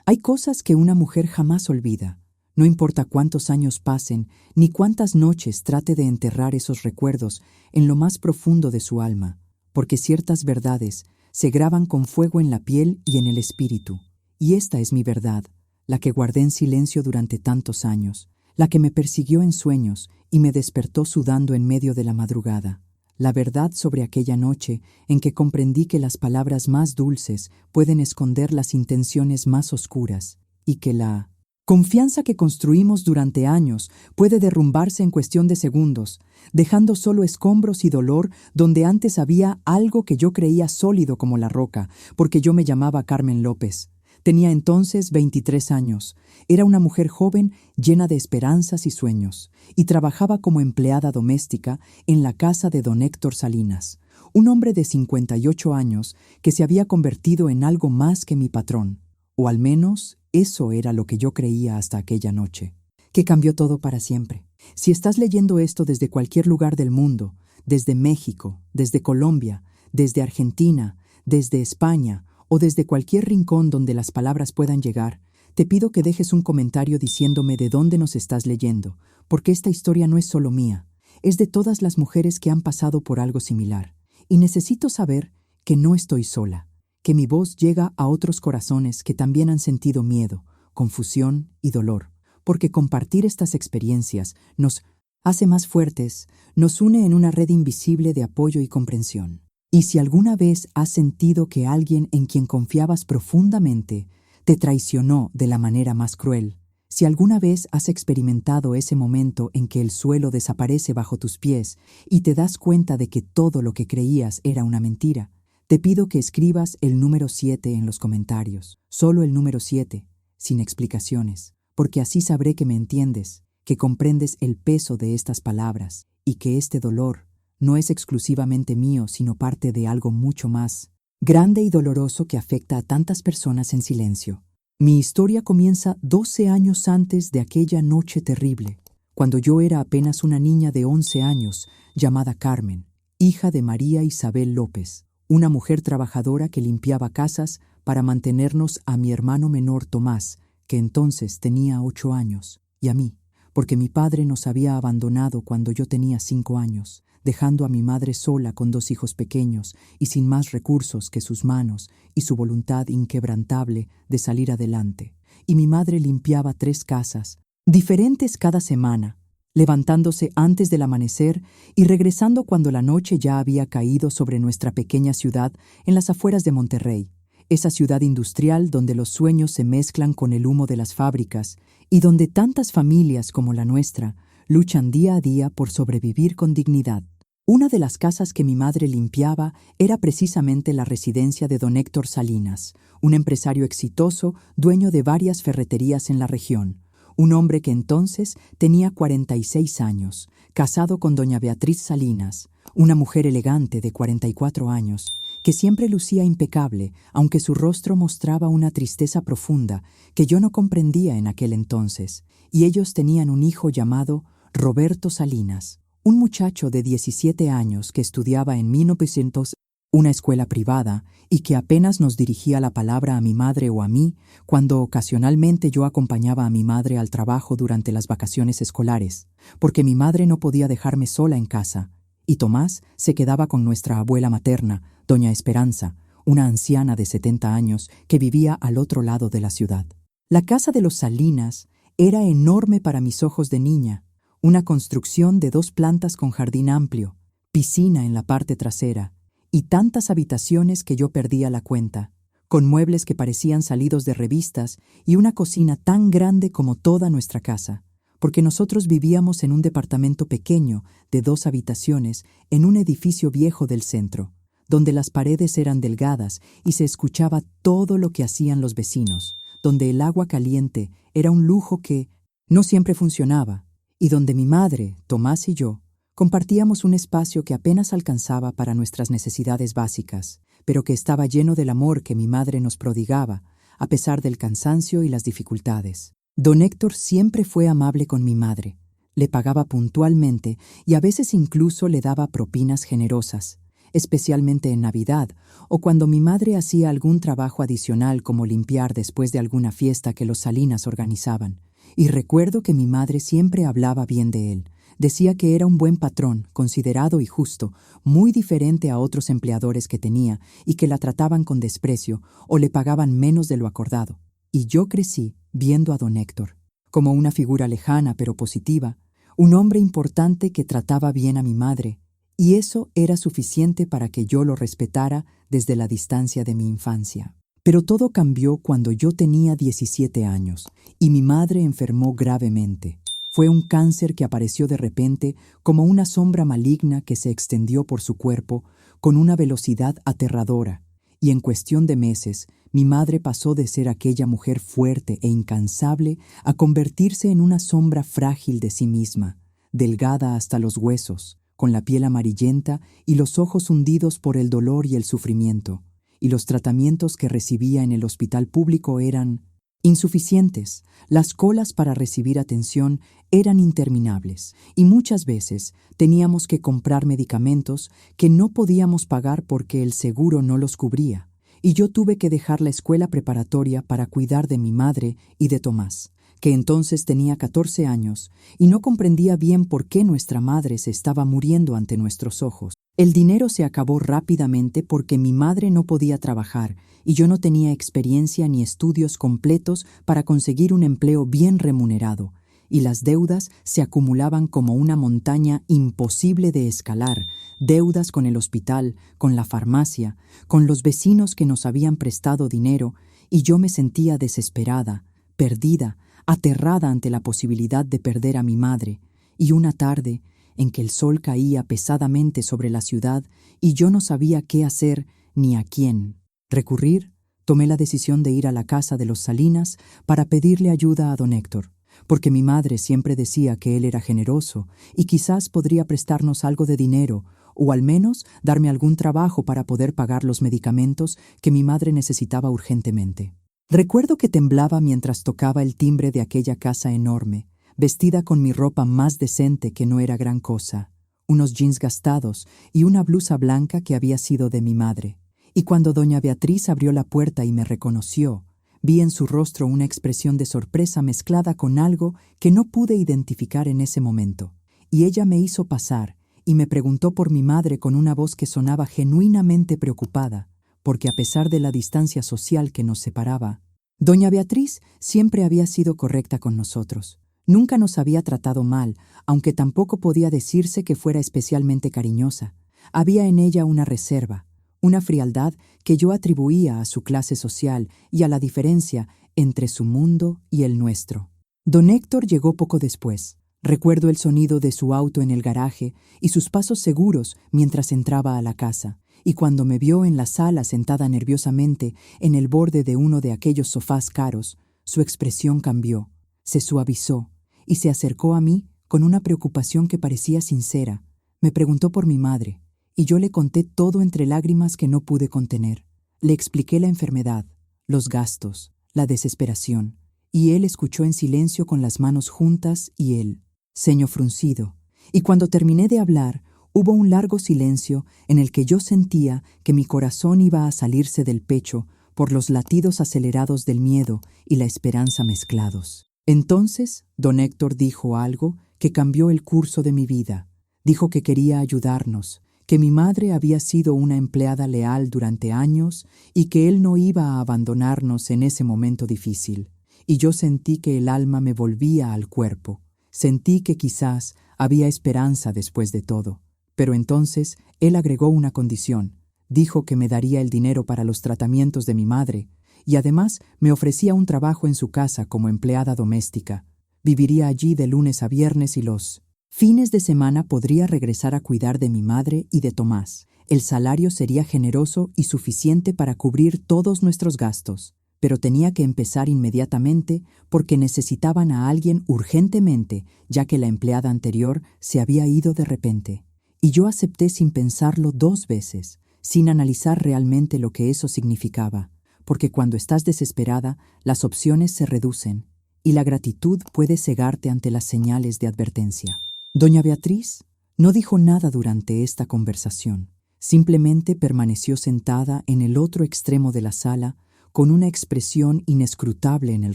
Hay cosas que una mujer jamás olvida. No importa cuántos años pasen, ni cuántas noches trate de enterrar esos recuerdos en lo más profundo de su alma, porque ciertas verdades se graban con fuego en la piel y en el espíritu. Y esta es mi verdad, la que guardé en silencio durante tantos años, la que me persiguió en sueños y me despertó sudando en medio de la madrugada. La verdad sobre aquella noche en que comprendí que las palabras más dulces pueden esconder las intenciones más oscuras y que la confianza que construimos durante años puede derrumbarse en cuestión de segundos, dejando solo escombros y dolor donde antes había algo que yo creía sólido como la roca, porque yo me llamaba Carmen López. Tenía entonces 23 años. Era una mujer joven llena de esperanzas y sueños, y trabajaba como empleada doméstica en la casa de don Héctor Salinas, un hombre de 58 años que se había convertido en algo más que mi patrón, o al menos eso era lo que yo creía hasta aquella noche, que cambió todo para siempre. Si estás leyendo esto desde cualquier lugar del mundo, desde México, desde Colombia, desde Argentina, desde España, o desde cualquier rincón donde las palabras puedan llegar, te pido que dejes un comentario diciéndome de dónde nos estás leyendo, porque esta historia no es solo mía, es de todas las mujeres que han pasado por algo similar. Y necesito saber que no estoy sola, que mi voz llega a otros corazones que también han sentido miedo, confusión y dolor, porque compartir estas experiencias nos hace más fuertes, nos une en una red invisible de apoyo y comprensión. Y si alguna vez has sentido que alguien en quien confiabas profundamente te traicionó de la manera más cruel, si alguna vez has experimentado ese momento en que el suelo desaparece bajo tus pies y te das cuenta de que todo lo que creías era una mentira, te pido que escribas el número 7 en los comentarios, solo el número 7, sin explicaciones, porque así sabré que me entiendes, que comprendes el peso de estas palabras y que este dolor no es exclusivamente mío, sino parte de algo mucho más grande y doloroso que afecta a tantas personas en silencio. Mi historia comienza 12 años antes de aquella noche terrible, cuando yo era apenas una niña de 11 años llamada Carmen, hija de María Isabel López, una mujer trabajadora que limpiaba casas para mantenernos a mi hermano menor Tomás, que entonces tenía 8 años, y a mí, porque mi padre nos había abandonado cuando yo tenía 5 años, dejando a mi madre sola con 2 hijos pequeños y sin más recursos que sus manos y su voluntad inquebrantable de salir adelante. Y mi madre limpiaba 3 casas, diferentes cada semana, levantándose antes del amanecer y regresando cuando la noche ya había caído sobre nuestra pequeña ciudad en las afueras de Monterrey, esa ciudad industrial donde los sueños se mezclan con el humo de las fábricas y donde tantas familias como la nuestra luchan día a día por sobrevivir con dignidad. Una de las casas que mi madre limpiaba era precisamente la residencia de don Héctor Salinas, un empresario exitoso, dueño de varias ferreterías en la región, un hombre que entonces tenía 46 años, casado con doña Beatriz Salinas, una mujer elegante de 44 años, que siempre lucía impecable, aunque su rostro mostraba una tristeza profunda que yo no comprendía en aquel entonces, y ellos tenían un hijo llamado Roberto Salinas, un muchacho de 17 años que estudiaba en 1900 una escuela privada y que apenas nos dirigía la palabra a mi madre o a mí cuando ocasionalmente yo acompañaba a mi madre al trabajo durante las vacaciones escolares, porque mi madre no podía dejarme sola en casa, y Tomás se quedaba con nuestra abuela materna, doña Esperanza, una anciana de 70 años que vivía al otro lado de la ciudad. La casa de los Salinas era enorme para mis ojos de niña, una construcción de 2 plantas con jardín amplio, piscina en la parte trasera y tantas habitaciones que yo perdía la cuenta, con muebles que parecían salidos de revistas y una cocina tan grande como toda nuestra casa, porque nosotros vivíamos en un departamento pequeño de 2 habitaciones en un edificio viejo del centro, donde las paredes eran delgadas y se escuchaba todo lo que hacían los vecinos, donde el agua caliente era un lujo que no siempre funcionaba, y donde mi madre, Tomás y yo compartíamos un espacio que apenas alcanzaba para nuestras necesidades básicas, pero que estaba lleno del amor que mi madre nos prodigaba, a pesar del cansancio y las dificultades. Don Héctor siempre fue amable con mi madre, le pagaba puntualmente y a veces incluso le daba propinas generosas, especialmente en Navidad, o cuando mi madre hacía algún trabajo adicional como limpiar después de alguna fiesta que los Salinas organizaban. Y recuerdo que mi madre siempre hablaba bien de él. Decía que era un buen patrón, considerado y justo, muy diferente a otros empleadores que tenía y que la trataban con desprecio o le pagaban menos de lo acordado. Y yo crecí viendo a don Héctor como una figura lejana pero positiva, un hombre importante que trataba bien a mi madre, y eso era suficiente para que yo lo respetara desde la distancia de mi infancia. Pero todo cambió cuando yo tenía 17 años y mi madre enfermó gravemente. Fue un cáncer que apareció de repente como una sombra maligna que se extendió por su cuerpo con una velocidad aterradora, y en cuestión de meses, mi madre pasó de ser aquella mujer fuerte e incansable a convertirse en una sombra frágil de sí misma, delgada hasta los huesos, con la piel amarillenta y los ojos hundidos por el dolor y el sufrimiento, y los tratamientos que recibía en el hospital público eran insuficientes. Las colas para recibir atención eran interminables y muchas veces teníamos que comprar medicamentos que no podíamos pagar porque el seguro no los cubría, y yo tuve que dejar la escuela preparatoria para cuidar de mi madre y de Tomás, que entonces tenía 14 años y no comprendía bien por qué nuestra madre se estaba muriendo ante nuestros ojos. El dinero se acabó rápidamente porque mi madre no podía trabajar y yo no tenía experiencia ni estudios completos para conseguir un empleo bien remunerado, y las deudas se acumulaban como una montaña imposible de escalar, deudas con el hospital, con la farmacia, con los vecinos que nos habían prestado dinero, y yo me sentía desesperada, perdida, aterrada ante la posibilidad de perder a mi madre, y una tarde, en que el sol caía pesadamente sobre la ciudad y yo no sabía qué hacer ni a quién recurrir, tomé la decisión de ir a la casa de los Salinas para pedirle ayuda a don Héctor, porque mi madre siempre decía que él era generoso y quizás podría prestarnos algo de dinero o al menos darme algún trabajo para poder pagar los medicamentos que mi madre necesitaba urgentemente. Recuerdo que temblaba mientras tocaba el timbre de aquella casa enorme, vestida con mi ropa más decente, que no era gran cosa, unos jeans gastados y una blusa blanca que había sido de mi madre. Y cuando doña Beatriz abrió la puerta y me reconoció, vi en su rostro una expresión de sorpresa mezclada con algo que no pude identificar en ese momento. Y ella me hizo pasar y me preguntó por mi madre con una voz que sonaba genuinamente preocupada, porque a pesar de la distancia social que nos separaba, doña Beatriz siempre había sido correcta con nosotros. Nunca nos había tratado mal, aunque tampoco podía decirse que fuera especialmente cariñosa. Había en ella una reserva, una frialdad que yo atribuía a su clase social y a la diferencia entre su mundo y el nuestro. Don Héctor llegó poco después. Recuerdo el sonido de su auto en el garaje y sus pasos seguros mientras entraba a la casa, y cuando me vio en la sala sentada nerviosamente en el borde de uno de aquellos sofás caros, su expresión cambió, se suavizó, y se acercó a mí con una preocupación que parecía sincera. Me preguntó por mi madre, y yo le conté todo entre lágrimas que no pude contener. Le expliqué la enfermedad, los gastos, la desesperación, y él escuchó en silencio con las manos juntas y el ceño fruncido. Y cuando terminé de hablar, hubo un largo silencio en el que yo sentía que mi corazón iba a salirse del pecho por los latidos acelerados del miedo y la esperanza mezclados. Entonces, don Héctor dijo algo que cambió el curso de mi vida. Dijo que quería ayudarnos, que mi madre había sido una empleada leal durante años y que él no iba a abandonarnos en ese momento difícil. Y yo sentí que el alma me volvía al cuerpo. Sentí que quizás había esperanza después de todo. Pero entonces él agregó una condición. Dijo que me daría el dinero para los tratamientos de mi madre, y además me ofrecía un trabajo en su casa como empleada doméstica. Viviría allí de lunes a viernes y los fines de semana podría regresar a cuidar de mi madre y de Tomás. El salario sería generoso y suficiente para cubrir todos nuestros gastos, pero tenía que empezar inmediatamente porque necesitaban a alguien urgentemente, ya que la empleada anterior se había ido de repente. Y yo acepté sin pensarlo 2 veces, sin analizar realmente lo que eso significaba, porque cuando estás desesperada, las opciones se reducen y la gratitud puede cegarte ante las señales de advertencia. Doña Beatriz no dijo nada durante esta conversación, Simplemente permaneció sentada en el otro extremo de la sala, con una expresión inescrutable en el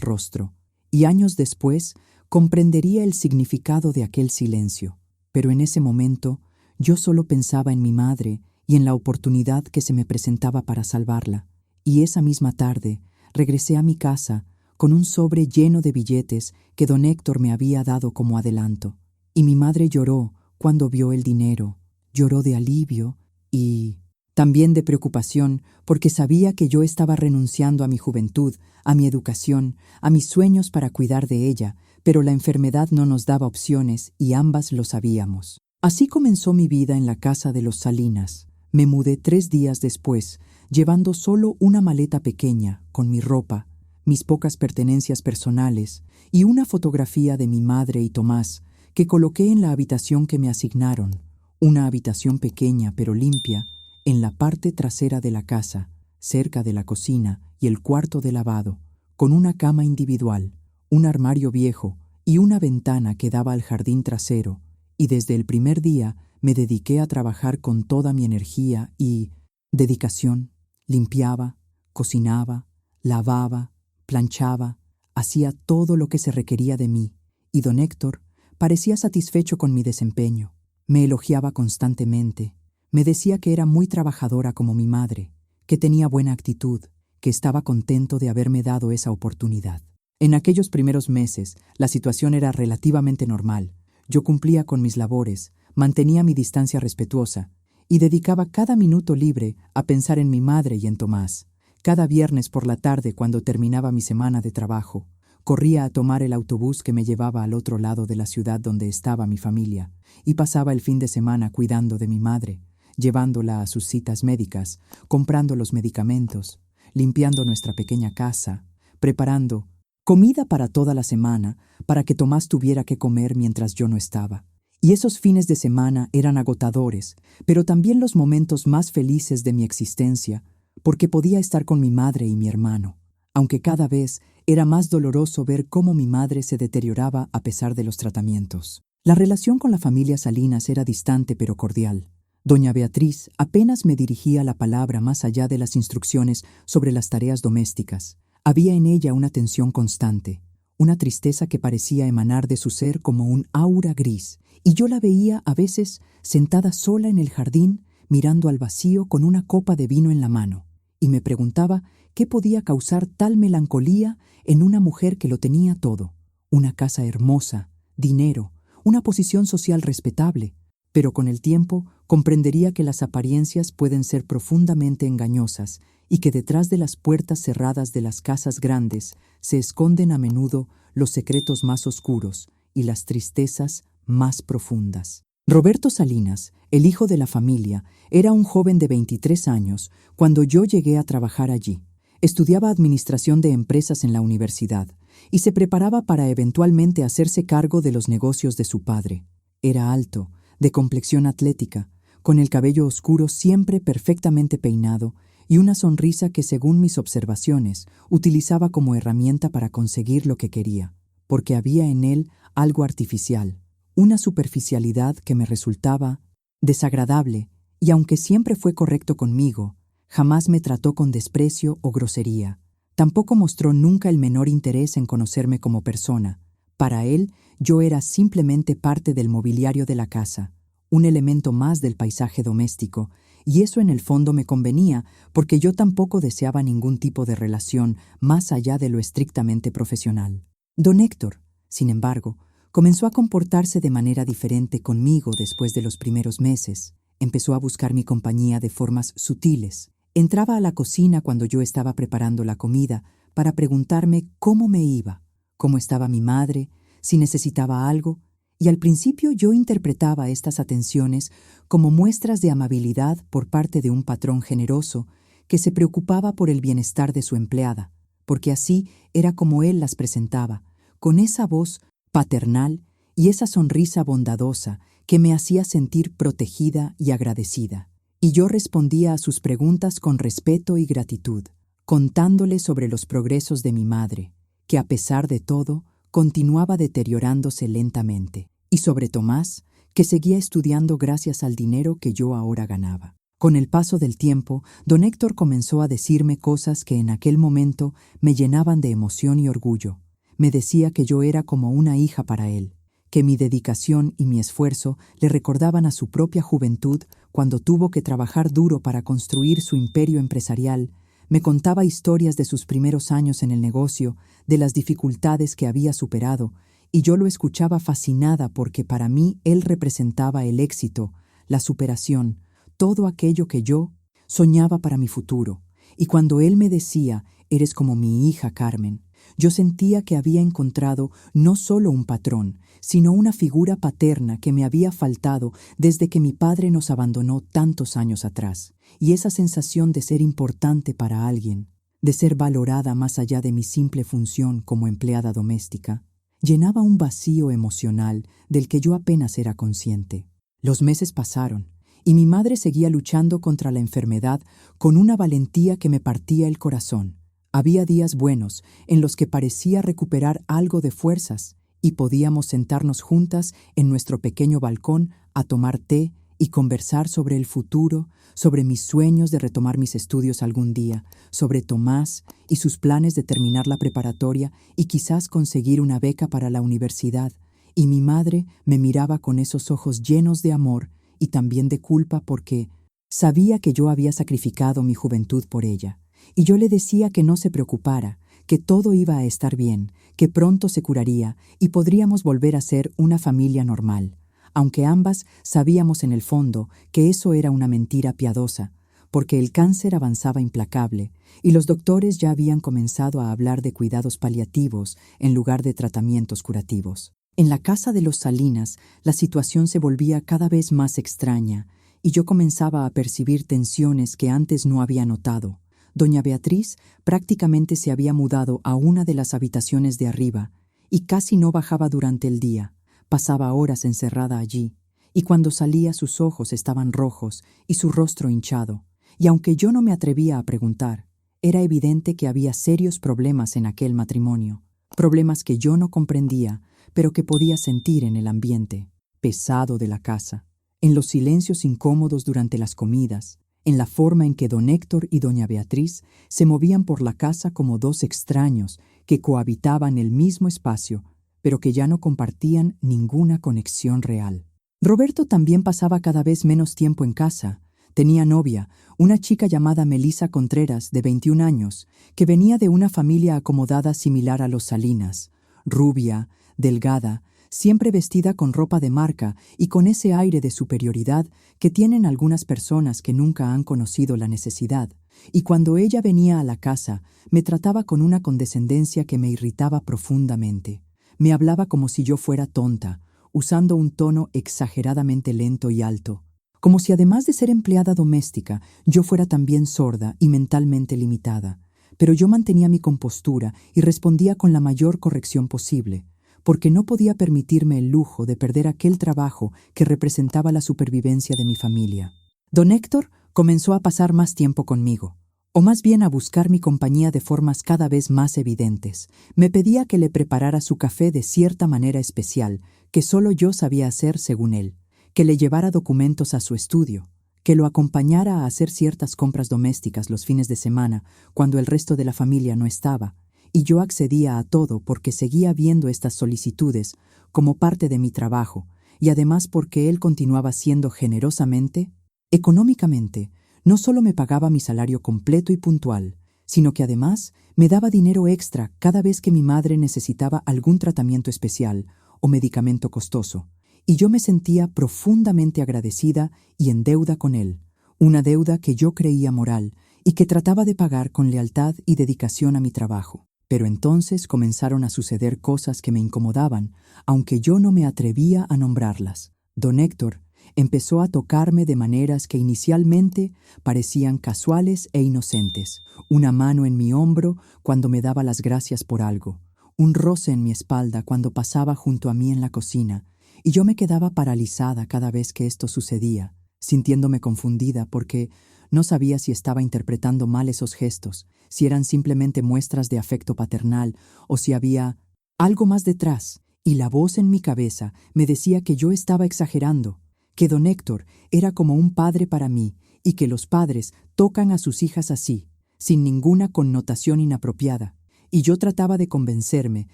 rostro, y años después comprendería el significado de aquel silencio. Pero en ese momento yo solo pensaba en mi madre y en la oportunidad que se me presentaba para salvarla. Y esa misma tarde regresé a mi casa con un sobre lleno de billetes que don Héctor me había dado como adelanto. Y mi madre lloró cuando vio el dinero, lloró de alivio y también de preocupación, porque sabía que yo estaba renunciando a mi juventud, a mi educación, a mis sueños para cuidar de ella, pero la enfermedad no nos daba opciones y ambas lo sabíamos. Así comenzó mi vida en la casa de los Salinas. Me mudé 3 días después, llevando solo una maleta pequeña, con mi ropa, mis pocas pertenencias personales y una fotografía de mi madre y Tomás, que coloqué en la habitación que me asignaron, una habitación pequeña pero limpia, en la parte trasera de la casa, cerca de la cocina y el cuarto de lavado, con una cama individual, un armario viejo y una ventana que daba al jardín trasero, y desde el primer día me dediqué a trabajar con toda mi energía y dedicación. Limpiaba, cocinaba, lavaba, planchaba, hacía todo lo que se requería de mí, y don Héctor parecía satisfecho con mi desempeño. Me elogiaba constantemente. Me decía que era muy trabajadora como mi madre, que tenía buena actitud, que estaba contento de haberme dado esa oportunidad. En aquellos primeros meses, la situación era relativamente normal. Yo cumplía con mis labores, mantenía mi distancia respetuosa y dedicaba cada minuto libre a pensar en mi madre y en Tomás. Cada viernes por la tarde, cuando terminaba mi semana de trabajo, corría a tomar el autobús que me llevaba al otro lado de la ciudad donde estaba mi familia, y pasaba el fin de semana cuidando de mi madre, llevándola a sus citas médicas, comprando los medicamentos, limpiando nuestra pequeña casa, preparando comida para toda la semana para que Tomás tuviera que comer mientras yo no estaba. Y esos fines de semana eran agotadores, pero también los momentos más felices de mi existencia, porque podía estar con mi madre y mi hermano, aunque cada vez era más doloroso ver cómo mi madre se deterioraba a pesar de los tratamientos. La relación con la familia Salinas era distante pero cordial. Doña Beatriz apenas me dirigía la palabra más allá de las instrucciones sobre las tareas domésticas. Había en ella una tensión constante, una tristeza que parecía emanar de su ser como un aura gris, y yo la veía a veces sentada sola en el jardín, mirando al vacío con una copa de vino en la mano, y me preguntaba qué podía causar tal melancolía en una mujer que lo tenía todo: una casa hermosa, dinero, una posición social respetable. Pero con el tiempo comprendería que las apariencias pueden ser profundamente engañosas y que detrás de las puertas cerradas de las casas grandes se esconden a menudo los secretos más oscuros y las tristezas más profundas. Roberto Salinas, el hijo de la familia, era un joven de 23 años cuando yo llegué a trabajar allí. Estudiaba administración de empresas en la universidad y se preparaba para eventualmente hacerse cargo de los negocios de su padre. Era alto, de complexión atlética, con el cabello oscuro siempre perfectamente peinado y una sonrisa que, según mis observaciones, utilizaba como herramienta para conseguir lo que quería, porque había en él algo artificial, una superficialidad que me resultaba desagradable, y aunque siempre fue correcto conmigo, jamás me trató con desprecio o grosería. Tampoco mostró nunca el menor interés en conocerme como persona. Para él, yo era simplemente parte del mobiliario de la casa, un elemento más del paisaje doméstico, y eso en el fondo me convenía porque yo tampoco deseaba ningún tipo de relación más allá de lo estrictamente profesional. Don Héctor, sin embargo, comenzó a comportarse de manera diferente conmigo después de los primeros meses. Empezó a buscar mi compañía de formas sutiles. Entraba a la cocina cuando yo estaba preparando la comida para preguntarme cómo me iba, cómo estaba mi madre, si necesitaba algo, y al principio yo interpretaba estas atenciones como muestras de amabilidad por parte de un patrón generoso que se preocupaba por el bienestar de su empleada, porque así era como él las presentaba, con esa voz paternal y esa sonrisa bondadosa que me hacía sentir protegida y agradecida. Y yo respondía a sus preguntas con respeto y gratitud, contándole sobre los progresos de mi madre, que a pesar de todo, continuaba deteriorándose lentamente, y sobre Tomás, que seguía estudiando gracias al dinero que yo ahora ganaba. Con el paso del tiempo, don Héctor comenzó a decirme cosas que en aquel momento me llenaban de emoción y orgullo. Me decía que yo era como una hija para él, que mi dedicación y mi esfuerzo le recordaban a su propia juventud cuando tuvo que trabajar duro para construir su imperio empresarial. Me contaba historias de sus primeros años en el negocio, de las dificultades que había superado, y yo lo escuchaba fascinada porque para mí él representaba el éxito, la superación, todo aquello que yo soñaba para mi futuro. Y cuando él me decía, «Eres como mi hija, Carmen», yo sentía que había encontrado no solo un patrón, sino una figura paterna que me había faltado desde que mi padre nos abandonó tantos años atrás. Y esa sensación de ser importante para alguien, de ser valorada más allá de mi simple función como empleada doméstica, llenaba un vacío emocional del que yo apenas era consciente. Los meses pasaron, y mi madre seguía luchando contra la enfermedad con una valentía que me partía el corazón. Había días buenos en los que parecía recuperar algo de fuerzas y podíamos sentarnos juntas en nuestro pequeño balcón a tomar té y conversar sobre el futuro, sobre mis sueños de retomar mis estudios algún día, sobre Tomás y sus planes de terminar la preparatoria y quizás conseguir una beca para la universidad. Y mi madre me miraba con esos ojos llenos de amor y también de culpa porque sabía que yo había sacrificado mi juventud por ella. Y yo le decía que no se preocupara, que todo iba a estar bien, que pronto se curaría y podríamos volver a ser una familia normal, aunque ambas sabíamos en el fondo que eso era una mentira piadosa, porque el cáncer avanzaba implacable y los doctores ya habían comenzado a hablar de cuidados paliativos en lugar de tratamientos curativos. En la casa de los Salinas, la situación se volvía cada vez más extraña y yo comenzaba a percibir tensiones que antes no había notado. Doña Beatriz prácticamente se había mudado a una de las habitaciones de arriba y casi no bajaba durante el día. Pasaba horas encerrada allí, y cuando salía sus ojos estaban rojos y su rostro hinchado. Y aunque yo no me atrevía a preguntar, era evidente que había serios problemas en aquel matrimonio. Problemas que yo no comprendía, pero que podía sentir en el ambiente pesado de la casa, en los silencios incómodos durante las comidas, en la forma en que don Héctor y doña Beatriz se movían por la casa como dos extraños que cohabitaban el mismo espacio, pero que ya no compartían ninguna conexión real. Roberto también pasaba cada vez menos tiempo en casa. Tenía novia, una chica llamada Melissa Contreras, de 21 años, que venía de una familia acomodada similar a los Salinas, rubia, delgada, siempre vestida con ropa de marca y con ese aire de superioridad que tienen algunas personas que nunca han conocido la necesidad. Y cuando ella venía a la casa, me trataba con una condescendencia que me irritaba profundamente. Me hablaba como si yo fuera tonta, usando un tono exageradamente lento y alto, como si además de ser empleada doméstica, yo fuera también sorda y mentalmente limitada. Pero yo mantenía mi compostura y respondía con la mayor corrección posible, porque no podía permitirme el lujo de perder aquel trabajo que representaba la supervivencia de mi familia. Don Héctor comenzó a pasar más tiempo conmigo, o más bien a buscar mi compañía de formas cada vez más evidentes. Me pedía que le preparara su café de cierta manera especial, que solo yo sabía hacer según él, que le llevara documentos a su estudio, que lo acompañara a hacer ciertas compras domésticas los fines de semana cuando el resto de la familia no estaba, y yo accedía a todo porque seguía viendo estas solicitudes como parte de mi trabajo, y además porque él continuaba siendo generosamente, económicamente, no solo me pagaba mi salario completo y puntual, sino que además me daba dinero extra cada vez que mi madre necesitaba algún tratamiento especial o medicamento costoso, y yo me sentía profundamente agradecida y en deuda con él, una deuda que yo creía moral y que trataba de pagar con lealtad y dedicación a mi trabajo. Pero entonces comenzaron a suceder cosas que me incomodaban, aunque yo no me atrevía a nombrarlas. Don Héctor empezó a tocarme de maneras que inicialmente parecían casuales e inocentes. Una mano en mi hombro cuando me daba las gracias por algo, un roce en mi espalda cuando pasaba junto a mí en la cocina, y yo me quedaba paralizada cada vez que esto sucedía, sintiéndome confundida porque no sabía si estaba interpretando mal esos gestos, si eran simplemente muestras de afecto paternal o si había algo más detrás, y la voz en mi cabeza me decía que yo estaba exagerando, que don Héctor era como un padre para mí y que los padres tocan a sus hijas así, sin ninguna connotación inapropiada, y yo trataba de convencerme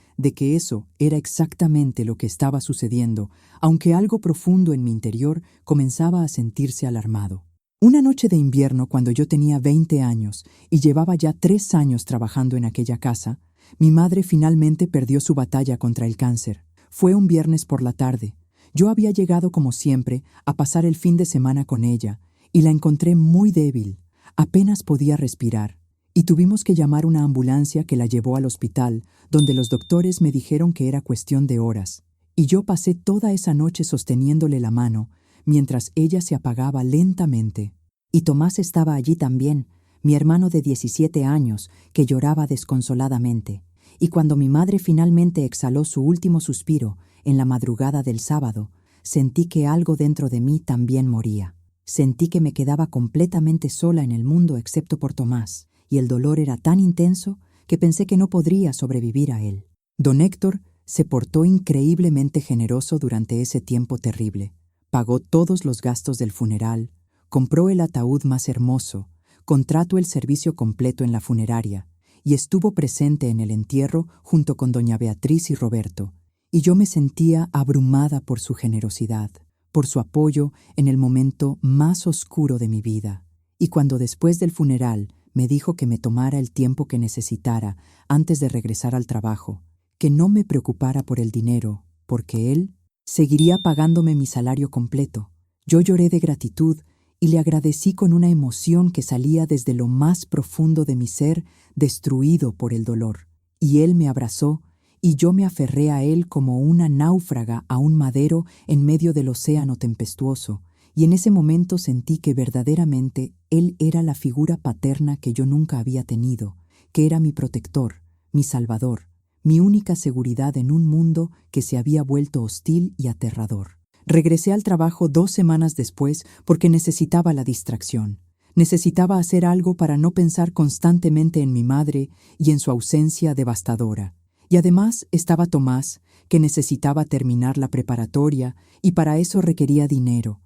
de que eso era exactamente lo que estaba sucediendo, aunque algo profundo en mi interior comenzaba a sentirse alarmado. Una noche de invierno, cuando yo tenía 20 años y llevaba ya 3 años trabajando en aquella casa, mi madre finalmente perdió su batalla contra el cáncer. Fue un viernes por la tarde. Yo había llegado, como siempre, a pasar el fin de semana con ella, y la encontré muy débil. Apenas podía respirar, y tuvimos que llamar una ambulancia que la llevó al hospital, donde los doctores me dijeron que era cuestión de horas. Y yo pasé toda esa noche sosteniéndole la mano, mientras ella se apagaba lentamente. Y Tomás estaba allí también, mi hermano de 17 años, que lloraba desconsoladamente. Y cuando mi madre finalmente exhaló su último suspiro, en la madrugada del sábado, sentí que algo dentro de mí también moría. Sentí que me quedaba completamente sola en el mundo excepto por Tomás, y el dolor era tan intenso que pensé que no podría sobrevivir a él. Don Héctor se portó increíblemente generoso durante ese tiempo terrible. Pagó todos los gastos del funeral, compró el ataúd más hermoso, contrató el servicio completo en la funeraria y estuvo presente en el entierro junto con doña Beatriz y Roberto, y yo me sentía abrumada por su generosidad, por su apoyo en el momento más oscuro de mi vida. Y cuando después del funeral me dijo que me tomara el tiempo que necesitara antes de regresar al trabajo, que no me preocupara por el dinero, porque él seguiría pagándome mi salario completo. Yo lloré de gratitud y le agradecí con una emoción que salía desde lo más profundo de mi ser, destruido por el dolor. Y él me abrazó, y yo me aferré a él como una náufraga a un madero en medio del océano tempestuoso, y en ese momento sentí que verdaderamente él era la figura paterna que yo nunca había tenido, que era mi protector, mi salvador, mi única seguridad en un mundo que se había vuelto hostil y aterrador. Regresé al trabajo 2 semanas después porque necesitaba la distracción. Necesitaba hacer algo para no pensar constantemente en mi madre y en su ausencia devastadora. Y además estaba Tomás, que necesitaba terminar la preparatoria y para eso requería dinero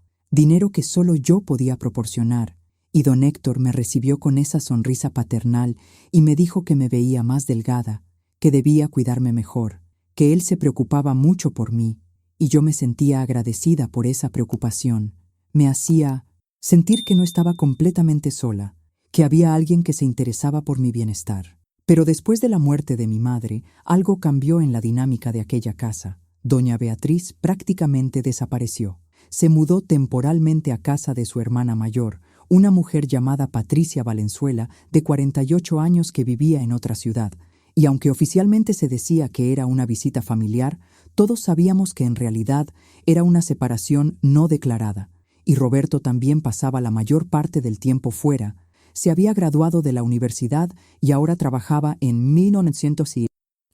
que solo yo podía proporcionar. Y don Héctor me recibió con esa sonrisa paternal y me dijo que me veía más delgada, que debía cuidarme mejor, que él se preocupaba mucho por mí, y yo me sentía agradecida por esa preocupación. Me hacía sentir que no estaba completamente sola, que había alguien que se interesaba por mi bienestar. Pero después de la muerte de mi madre, algo cambió en la dinámica de aquella casa. Doña Beatriz prácticamente desapareció. Se mudó temporalmente a casa de su hermana mayor, una mujer llamada Patricia Valenzuela, de 48 años que vivía en otra ciudad, y aunque oficialmente se decía que era una visita familiar, todos sabíamos que en realidad era una separación no declarada, y Roberto también pasaba la mayor parte del tiempo fuera. Se había graduado de la universidad y ahora trabajaba en 1900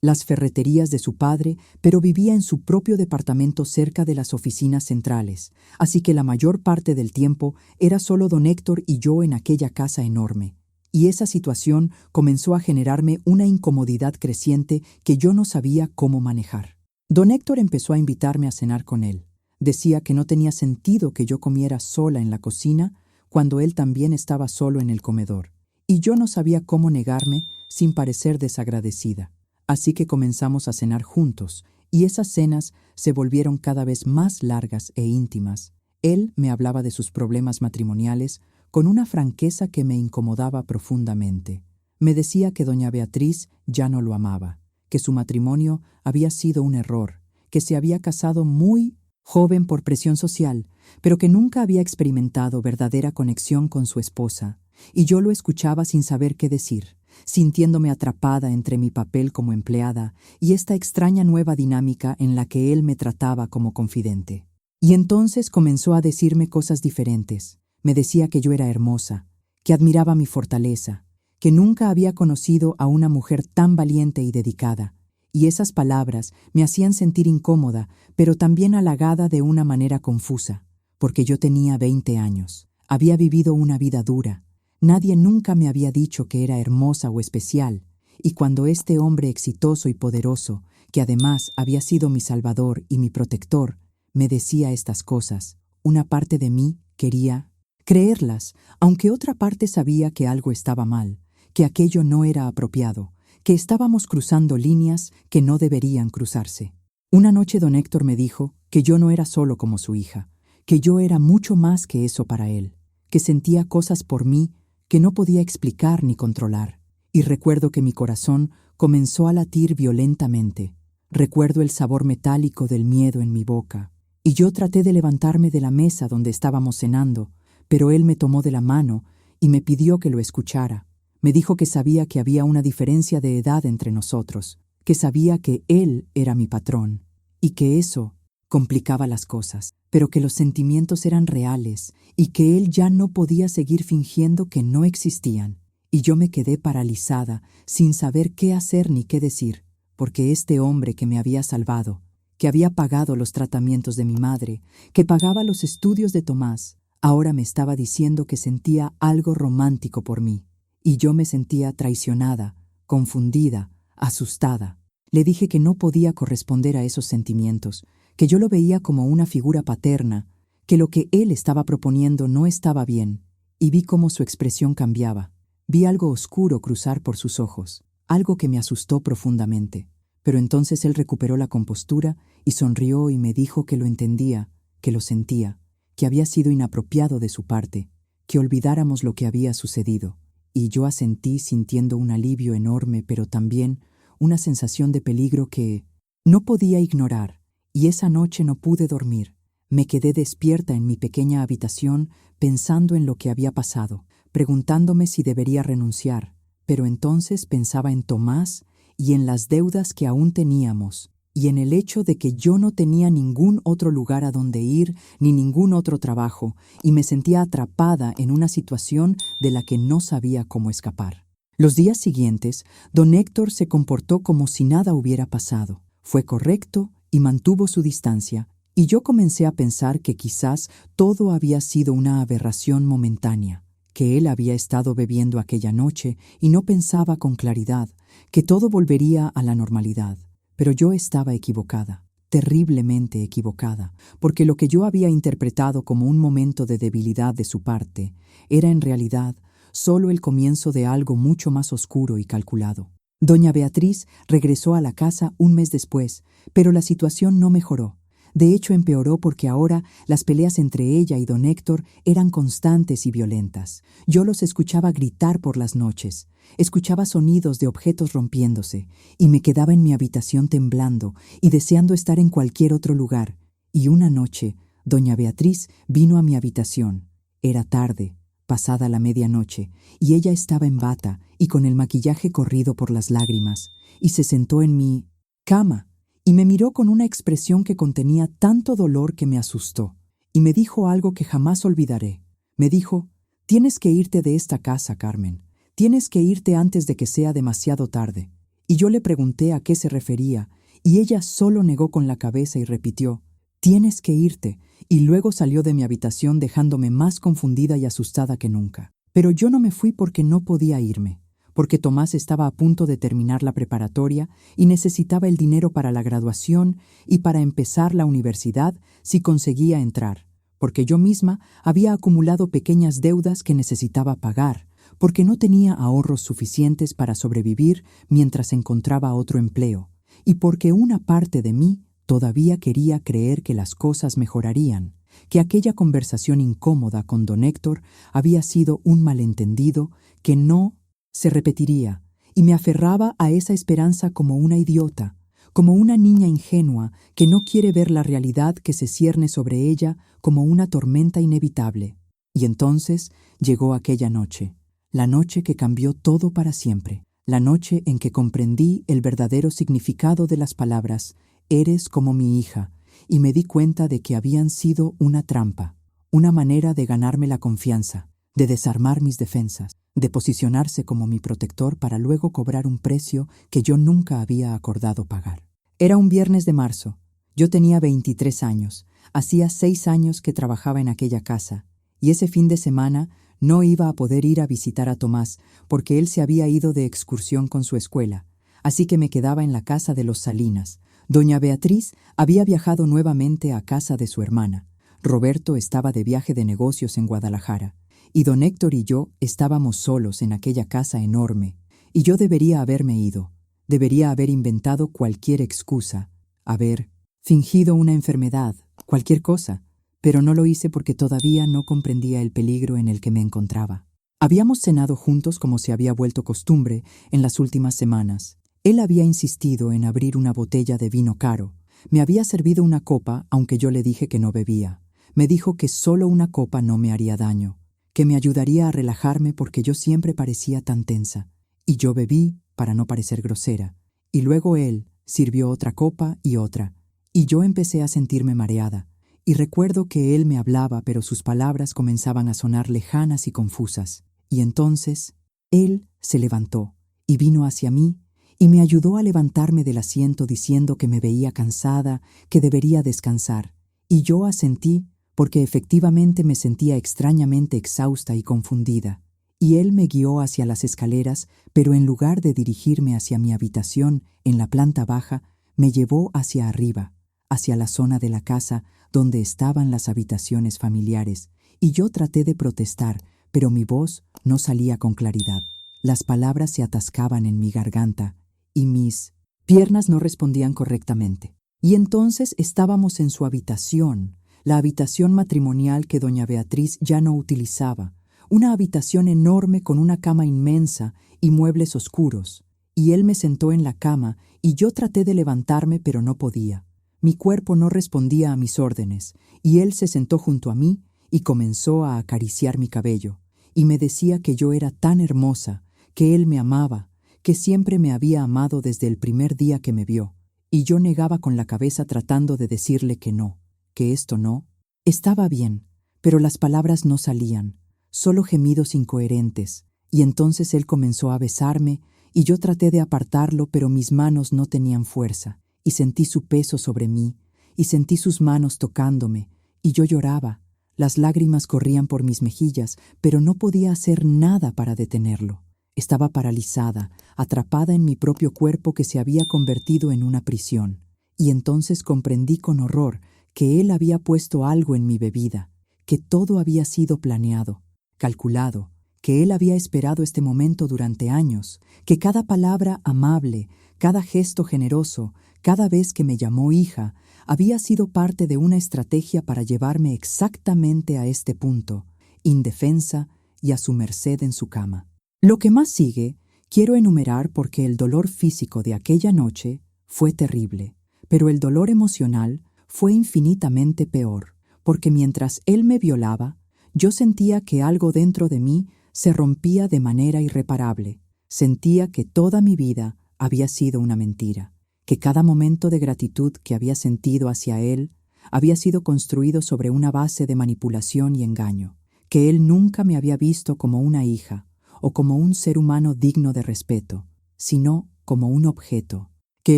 las ferreterías de su padre, pero vivía en su propio departamento cerca de las oficinas centrales, así que la mayor parte del tiempo era solo don Héctor y yo en aquella casa enorme. Y esa situación comenzó a generarme una incomodidad creciente que yo no sabía cómo manejar. Don Héctor empezó a invitarme a cenar con él. Decía que no tenía sentido que yo comiera sola en la cocina cuando él también estaba solo en el comedor, y yo no sabía cómo negarme sin parecer desagradecida. Así que comenzamos a cenar juntos, y esas cenas se volvieron cada vez más largas e íntimas. Él me hablaba de sus problemas matrimoniales con una franqueza que me incomodaba profundamente. Me decía que doña Beatriz ya no lo amaba, que su matrimonio había sido un error, que se había casado muy joven por presión social, pero que nunca había experimentado verdadera conexión con su esposa, y yo lo escuchaba sin saber qué decir, sintiéndome atrapada entre mi papel como empleada y esta extraña nueva dinámica en la que él me trataba como confidente. Y entonces comenzó a decirme cosas diferentes. Me decía que yo era hermosa, que admiraba mi fortaleza, que nunca había conocido a una mujer tan valiente y dedicada, y esas palabras me hacían sentir incómoda, pero también halagada de una manera confusa, porque yo tenía 20 años, había vivido una vida dura. Nadie nunca me había dicho que era hermosa o especial, y cuando este hombre exitoso y poderoso, que además había sido mi salvador y mi protector, me decía estas cosas, una parte de mí quería Creerlas, aunque otra parte sabía que algo estaba mal, que aquello no era apropiado, que estábamos cruzando líneas que no deberían cruzarse. Una noche don Héctor me dijo que yo no era solo como su hija, que yo era mucho más que eso para él, que sentía cosas por mí que no podía explicar ni controlar. Y recuerdo que mi corazón comenzó a latir violentamente. Recuerdo el sabor metálico del miedo en mi boca. Y yo traté de levantarme de la mesa donde estábamos cenando, pero él me tomó de la mano y me pidió que lo escuchara. Me dijo que sabía que había una diferencia de edad entre nosotros, que sabía que él era mi patrón, y que eso complicaba las cosas, pero que los sentimientos eran reales y que él ya no podía seguir fingiendo que no existían. Y yo me quedé paralizada, sin saber qué hacer ni qué decir, porque este hombre que me había salvado, que había pagado los tratamientos de mi madre, que pagaba los estudios de Tomás, ahora me estaba diciendo que sentía algo romántico por mí. Y yo me sentía traicionada, confundida, asustada. Le dije que no podía corresponder a esos sentimientos, que yo lo veía como una figura paterna, que lo que él estaba proponiendo no estaba bien, y vi cómo su expresión cambiaba. Vi algo oscuro cruzar por sus ojos, algo que me asustó profundamente. Pero entonces él recuperó la compostura y sonrió y me dijo que lo entendía, que lo sentía, que había sido inapropiado de su parte, que olvidáramos lo que había sucedido. Y yo asentí sintiendo un alivio enorme, pero también una sensación de peligro que no podía ignorar. Y esa noche no pude dormir. Me quedé despierta en mi pequeña habitación pensando en lo que había pasado, preguntándome si debería renunciar, pero entonces pensaba en Tomás y en las deudas que aún teníamos, y en el hecho de que yo no tenía ningún otro lugar a donde ir ni ningún otro trabajo, y me sentía atrapada en una situación de la que no sabía cómo escapar. Los días siguientes, don Héctor se comportó como si nada hubiera pasado. Fue correcto y mantuvo su distancia, y yo comencé a pensar que quizás todo había sido una aberración momentánea, que él había estado bebiendo aquella noche y no pensaba con claridad, que todo volvería a la normalidad. Pero yo estaba equivocada, terriblemente equivocada, porque lo que yo había interpretado como un momento de debilidad de su parte era en realidad solo el comienzo de algo mucho más oscuro y calculado. Doña Beatriz regresó a la casa un mes después, pero la situación no mejoró. De hecho, empeoró porque ahora las peleas entre ella y don Héctor eran constantes y violentas. Yo los escuchaba gritar por las noches, escuchaba sonidos de objetos rompiéndose, y me quedaba en mi habitación temblando y deseando estar en cualquier otro lugar. Y una noche, doña Beatriz vino a mi habitación. Era tarde, pasada la medianoche, y ella estaba en bata y con el maquillaje corrido por las lágrimas, y se sentó en mi cama y me miró con una expresión que contenía tanto dolor que me asustó, y me dijo algo que jamás olvidaré. Me dijo: «Tienes que irte de esta casa, Carmen. Tienes que irte antes de que sea demasiado tarde». Y yo le pregunté a qué se refería, y ella solo negó con la cabeza y repitió: «Tienes que irte», y luego salió de mi habitación dejándome más confundida y asustada que nunca. Pero yo no me fui porque no podía irme, porque Tomás estaba a punto de terminar la preparatoria y necesitaba el dinero para la graduación y para empezar la universidad si conseguía entrar, porque yo misma había acumulado pequeñas deudas que necesitaba pagar, porque no tenía ahorros suficientes para sobrevivir mientras encontraba otro empleo, y porque una parte de mí todavía quería creer que las cosas mejorarían, que aquella conversación incómoda con don Héctor había sido un malentendido que no se repetiría, y me aferraba a esa esperanza como una idiota, como una niña ingenua que no quiere ver la realidad que se cierne sobre ella como una tormenta inevitable. Y entonces llegó aquella noche, la noche que cambió todo para siempre, la noche en que comprendí el verdadero significado de las palabras «eres como mi hija», y me di cuenta de que habían sido una trampa, una manera de ganarme la confianza, de desarmar mis defensas, de posicionarse como mi protector para luego cobrar un precio que yo nunca había acordado pagar. Era un viernes de marzo. Yo tenía 23 años. Hacía 6 años que trabajaba en aquella casa, y ese fin de semana no iba a poder ir a visitar a Tomás porque él se había ido de excursión con su escuela, así que me quedaba en la casa de los Salinas. Doña Beatriz había viajado nuevamente a casa de su hermana. Roberto estaba de viaje de negocios en Guadalajara. y don Héctor y yo estábamos solos en aquella casa enorme, y yo debería haberme ido, debería haber inventado cualquier excusa, haber fingido una enfermedad, cualquier cosa, pero no lo hice porque todavía no comprendía el peligro en el que me encontraba. Habíamos cenado juntos como se había vuelto costumbre en las últimas semanas. Él había insistido en abrir una botella de vino caro. Me había servido una copa, aunque yo le dije que no bebía. Me dijo que solo una copa no me haría daño, que me ayudaría a relajarme porque yo siempre parecía tan tensa. Y yo bebí para no parecer grosera. Y luego él sirvió otra copa y otra. Y yo empecé a sentirme mareada. Y recuerdo que él me hablaba, pero sus palabras comenzaban a sonar lejanas y confusas. Y entonces, él se levantó y vino hacia mí y me ayudó a levantarme del asiento diciendo que me veía cansada, que debería descansar. Y yo asentí porque efectivamente me sentía extrañamente exhausta y confundida. Y él me guió hacia las escaleras, pero en lugar de dirigirme hacia mi habitación en la planta baja, me llevó hacia arriba, hacia la zona de la casa donde estaban las habitaciones familiares, y yo traté de protestar, pero mi voz no salía con claridad. Las palabras se atascaban en mi garganta y mis piernas no respondían correctamente. Y entonces estábamos en su habitación, la habitación matrimonial que doña Beatriz ya no utilizaba, una habitación enorme con una cama inmensa y muebles oscuros. Y él me sentó en la cama y yo traté de levantarme, pero no podía. Mi cuerpo no respondía a mis órdenes, y él se sentó junto a mí y comenzó a acariciar mi cabello, y me decía que yo era tan hermosa, que él me amaba, que siempre me había amado desde el primer día que me vio, y yo negaba con la cabeza tratando de decirle que no, que esto no. Estaba bien, pero las palabras no salían, solo gemidos incoherentes, y entonces él comenzó a besarme, y yo traté de apartarlo, pero mis manos no tenían fuerza, y sentí su peso sobre mí, y sentí sus manos tocándome, y yo lloraba. Las lágrimas corrían por mis mejillas, pero no podía hacer nada para detenerlo. Estaba paralizada, atrapada en mi propio cuerpo que se había convertido en una prisión. Y entonces comprendí con horror que él había puesto algo en mi bebida, que todo había sido planeado, calculado, que él había esperado este momento durante años, que cada palabra amable, cada gesto generoso, cada vez que me llamó hija, había sido parte de una estrategia para llevarme exactamente a este punto, indefensa y a su merced en su cama. Lo que más sigue, quiero enumerar porque el dolor físico de aquella noche fue terrible, pero el dolor emocional fue infinitamente peor, porque mientras él me violaba, yo sentía que algo dentro de mí se rompía de manera irreparable. Sentía que toda mi vida había sido una mentira, que cada momento de gratitud que había sentido hacia él había sido construido sobre una base de manipulación y engaño, que él nunca me había visto como una hija o como un ser humano digno de respeto, sino como un objeto que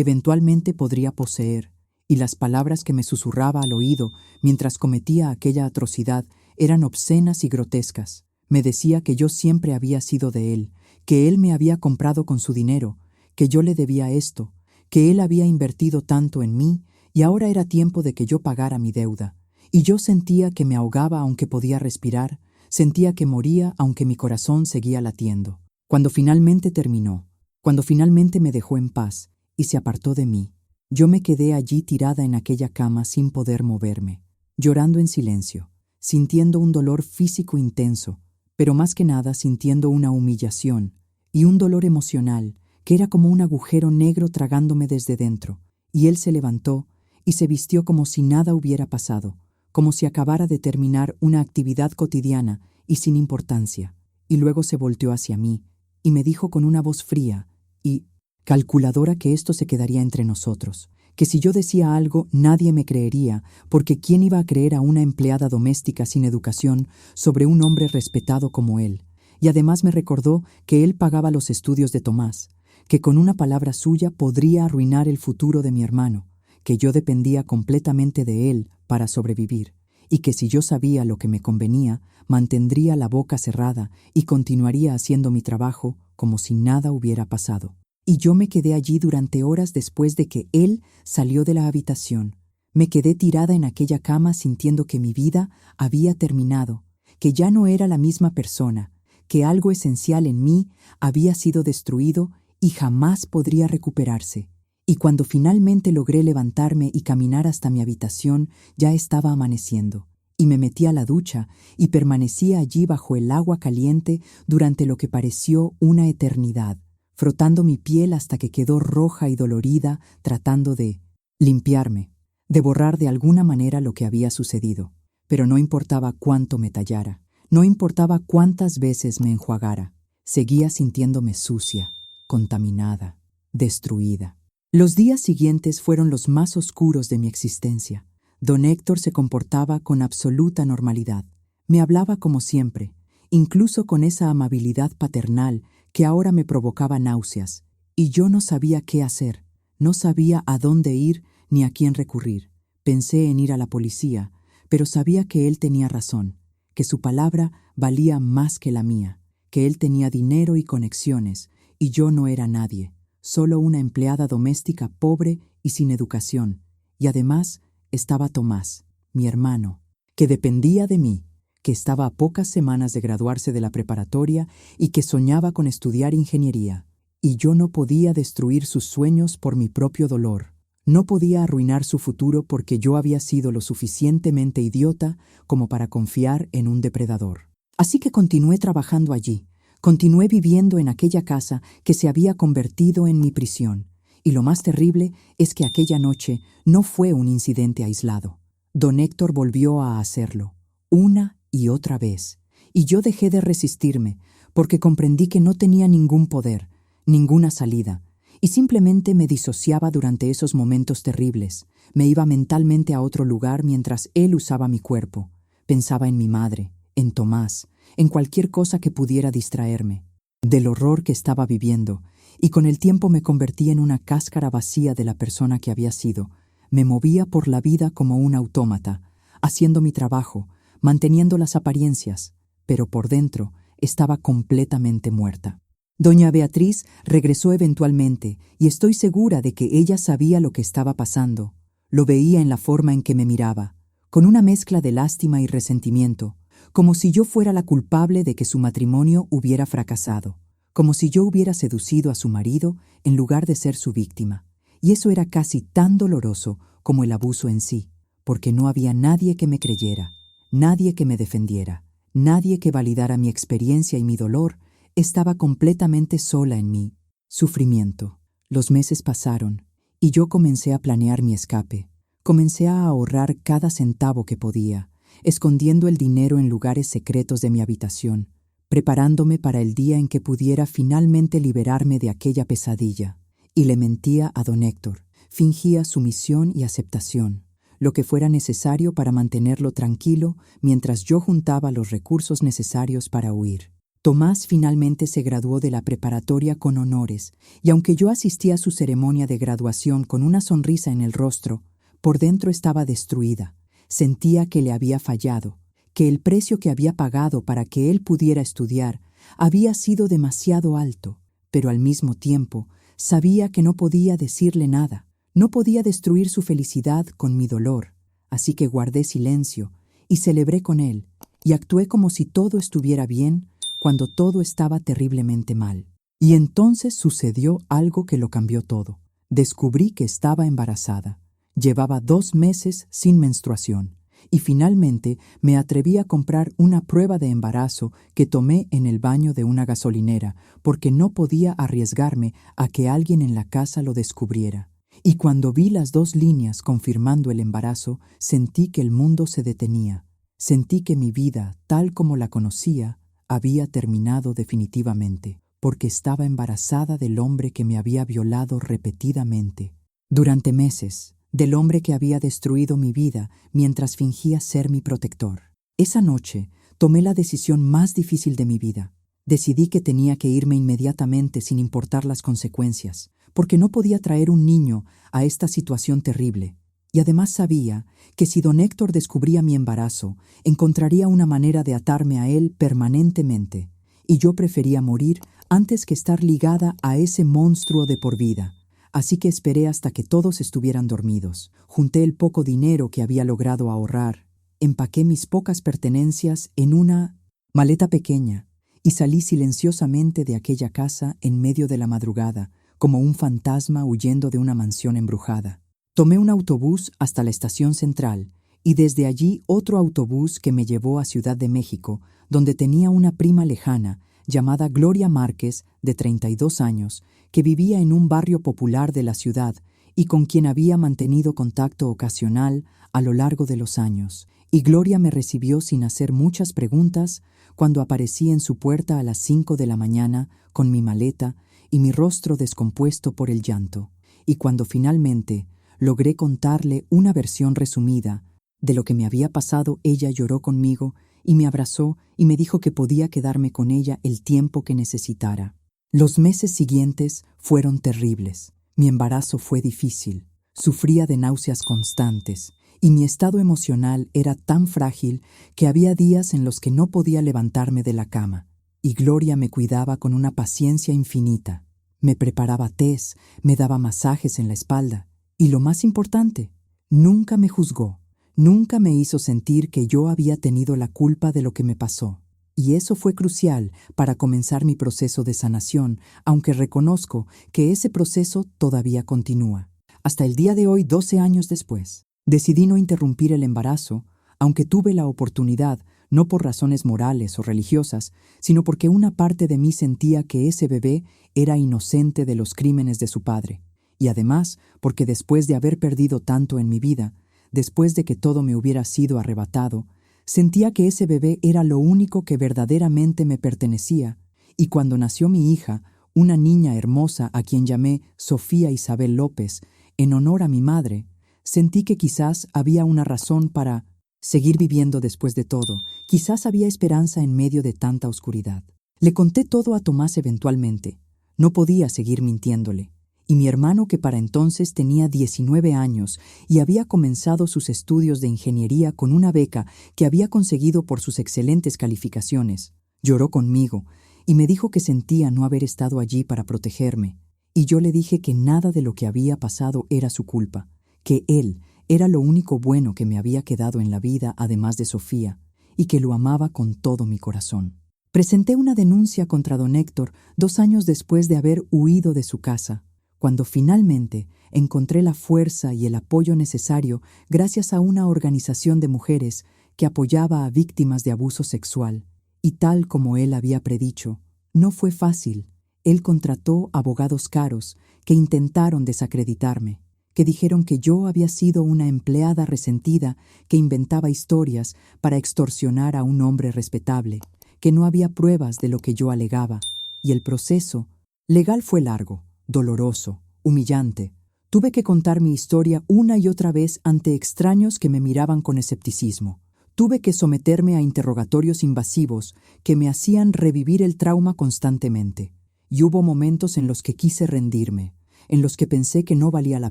eventualmente podría poseer, y las palabras que me susurraba al oído mientras cometía aquella atrocidad eran obscenas y grotescas. Me decía que yo siempre había sido de él, que él me había comprado con su dinero, que yo le debía esto, que él había invertido tanto en mí y ahora era tiempo de que yo pagara mi deuda. Y yo sentía que me ahogaba aunque podía respirar, sentía que moría aunque mi corazón seguía latiendo. Cuando finalmente terminó, cuando finalmente me dejó en paz y se apartó de mí, yo me quedé allí tirada en aquella cama sin poder moverme, llorando en silencio, sintiendo un dolor físico intenso, pero más que nada sintiendo una humillación y un dolor emocional que era como un agujero negro tragándome desde dentro. Y él se levantó y se vistió como si nada hubiera pasado, como si acabara de terminar una actividad cotidiana y sin importancia. Y luego se volteó hacia mí y me dijo con una voz fría y calculadora que esto se quedaría entre nosotros, que si yo decía algo nadie me creería, porque ¿quién iba a creer a una empleada doméstica sin educación sobre un hombre respetado como él? Y además me recordó que él pagaba los estudios de Tomás, que con una palabra suya podría arruinar el futuro de mi hermano, que yo dependía completamente de él para sobrevivir, y que si yo sabía lo que me convenía, mantendría la boca cerrada y continuaría haciendo mi trabajo como si nada hubiera pasado. Y yo me quedé allí durante horas después de que él salió de la habitación. Me quedé tirada en aquella cama sintiendo que mi vida había terminado, que ya no era la misma persona, que algo esencial en mí había sido destruido y jamás podría recuperarse. Y cuando finalmente logré levantarme y caminar hasta mi habitación, ya estaba amaneciendo, y me metí a la ducha y permanecí allí bajo el agua caliente durante lo que pareció una eternidad, frotando mi piel hasta que quedó roja y dolorida, tratando de limpiarme, de borrar de alguna manera lo que había sucedido. Pero no importaba cuánto me tallara, no importaba cuántas veces me enjuagara, seguía sintiéndome sucia, contaminada, destruida. Los días siguientes fueron los más oscuros de mi existencia. Don Héctor se comportaba con absoluta normalidad. Me hablaba como siempre, incluso con esa amabilidad paternal que ahora me provocaba náuseas, y yo no sabía qué hacer, no sabía a dónde ir ni a quién recurrir. Pensé en ir a la policía, pero sabía que él tenía razón, que su palabra valía más que la mía, que él tenía dinero y conexiones, y yo no era nadie, solo una empleada doméstica pobre y sin educación, y además estaba Tomás, mi hermano, que dependía de mí, que estaba a pocas semanas de graduarse de la preparatoria y que soñaba con estudiar ingeniería, y yo no podía destruir sus sueños por mi propio dolor. No podía arruinar su futuro porque yo había sido lo suficientemente idiota como para confiar en un depredador. Así que continué trabajando allí, continué viviendo en aquella casa que se había convertido en mi prisión. Y lo más terrible es que aquella noche no fue un incidente aislado. Don Héctor volvió a hacerlo, una y otra vez, y yo dejé de resistirme porque comprendí que no tenía ningún poder, ninguna salida, y simplemente me disociaba durante esos momentos terribles. Me iba mentalmente a otro lugar mientras él usaba mi cuerpo. Pensaba en mi madre, en Tomás, en cualquier cosa que pudiera distraerme del horror que estaba viviendo, y con el tiempo me convertí en una cáscara vacía de la persona que había sido. Me movía por la vida como un autómata, haciendo mi trabajo, manteniendo las apariencias, pero por dentro estaba completamente muerta. Doña Beatriz regresó eventualmente, y estoy segura de que ella sabía lo que estaba pasando. Lo veía en la forma en que me miraba, con una mezcla de lástima y resentimiento, como si yo fuera la culpable de que su matrimonio hubiera fracasado, como si yo hubiera seducido a su marido en lugar de ser su víctima. Y eso era casi tan doloroso como el abuso en sí, porque no había nadie que me creyera, nadie que me defendiera, nadie que validara mi experiencia y mi dolor. Estaba completamente sola en mi sufrimiento. Los meses pasaron y yo comencé a planear mi escape. Comencé a ahorrar cada centavo que podía, escondiendo el dinero en lugares secretos de mi habitación, preparándome para el día en que pudiera finalmente liberarme de aquella pesadilla. Y le mentía a don Héctor, fingía sumisión y aceptación, lo que fuera necesario para mantenerlo tranquilo mientras yo juntaba los recursos necesarios para huir. Tomás finalmente se graduó de la preparatoria con honores, y aunque yo asistí a su ceremonia de graduación con una sonrisa en el rostro, por dentro estaba destruida. Sentía que le había fallado, que el precio que había pagado para que él pudiera estudiar había sido demasiado alto, pero al mismo tiempo sabía que no podía decirle nada, no podía destruir su felicidad con mi dolor, así que guardé silencio y celebré con él, y actué como si todo estuviera bien cuando todo estaba terriblemente mal. Y entonces sucedió algo que lo cambió todo. Descubrí que estaba embarazada. Llevaba 2 meses sin menstruación, y finalmente me atreví a comprar una prueba de embarazo que tomé en el baño de una gasolinera, porque no podía arriesgarme a que alguien en la casa lo descubriera. Y cuando vi las 2 líneas confirmando el embarazo, sentí que el mundo se detenía. Sentí que mi vida, tal como la conocía, había terminado definitivamente, porque estaba embarazada del hombre que me había violado repetidamente. Durante meses, del hombre que había destruido mi vida mientras fingía ser mi protector. Esa noche tomé la decisión más difícil de mi vida. Decidí que tenía que irme inmediatamente sin importar las consecuencias, porque no podía traer un niño a esta situación terrible. Y además sabía que si don Héctor descubría mi embarazo, encontraría una manera de atarme a él permanentemente, y yo prefería morir antes que estar ligada a ese monstruo de por vida. Así que esperé hasta que todos estuvieran dormidos. Junté el poco dinero que había logrado ahorrar empaqué mis pocas pertenencias en una maleta pequeña y salí silenciosamente de aquella casa en medio de la madrugada, como un fantasma huyendo de una mansión embrujada. Tomé un autobús hasta la estación central y desde allí otro autobús que me llevó a Ciudad de México, donde tenía una prima lejana llamada Gloria Márquez, de 32 años, que vivía en un barrio popular de la ciudad y con quien había mantenido contacto ocasional a lo largo de los años. Y Gloria me recibió sin hacer muchas preguntas cuando aparecí en su puerta a las 5 de la mañana con mi maleta y mi rostro descompuesto por el llanto. Y cuando finalmente logré contarle una versión resumida de lo que me había pasado, ella lloró conmigo y me abrazó y me dijo que podía quedarme con ella el tiempo que necesitara. Los meses siguientes fueron terribles. Mi embarazo fue difícil. Sufría de náuseas constantes y mi estado emocional era tan frágil que había días en los que no podía levantarme de la cama. Y Gloria me cuidaba con una paciencia infinita. Me preparaba tés, me daba masajes en la espalda. Y lo más importante, nunca me juzgó. Nunca me hizo sentir que yo había tenido la culpa de lo que me pasó. Y eso fue crucial para comenzar mi proceso de sanación, aunque reconozco que ese proceso todavía continúa. Hasta el día de hoy, 12 años después, decidí no interrumpir el embarazo, aunque tuve la oportunidad, no por razones morales o religiosas, sino porque una parte de mí sentía que ese bebé era inocente de los crímenes de su padre. Y además, porque después de haber perdido tanto en mi vida, después de que todo me hubiera sido arrebatado, sentía que ese bebé era lo único que verdaderamente me pertenecía, y cuando nació mi hija, una niña hermosa a quien llamé Sofía Isabel López, en honor a mi madre, sentí que quizás había una razón para seguir viviendo después de todo, quizás había esperanza en medio de tanta oscuridad. Le conté todo a Tomás eventualmente, no podía seguir mintiéndole. Y mi hermano, que para entonces tenía 19 años y había comenzado sus estudios de ingeniería con una beca que había conseguido por sus excelentes calificaciones, lloró conmigo y me dijo que sentía no haber estado allí para protegerme. Y yo le dije que nada de lo que había pasado era su culpa, que él era lo único bueno que me había quedado en la vida además de Sofía, y que lo amaba con todo mi corazón. Presenté una denuncia contra don Héctor 2 años después de haber huido de su casa, cuando finalmente encontré la fuerza y el apoyo necesario gracias a una organización de mujeres que apoyaba a víctimas de abuso sexual. Y tal como él había predicho, no fue fácil. Él contrató abogados caros que intentaron desacreditarme, que dijeron que yo había sido una empleada resentida que inventaba historias para extorsionar a un hombre respetable, que no había pruebas de lo que yo alegaba. Y el proceso legal fue largo, doloroso, humillante. Tuve que contar mi historia una y otra vez ante extraños que me miraban con escepticismo. Tuve que someterme a interrogatorios invasivos que me hacían revivir el trauma constantemente. Y hubo momentos en los que quise rendirme, en los que pensé que no valía la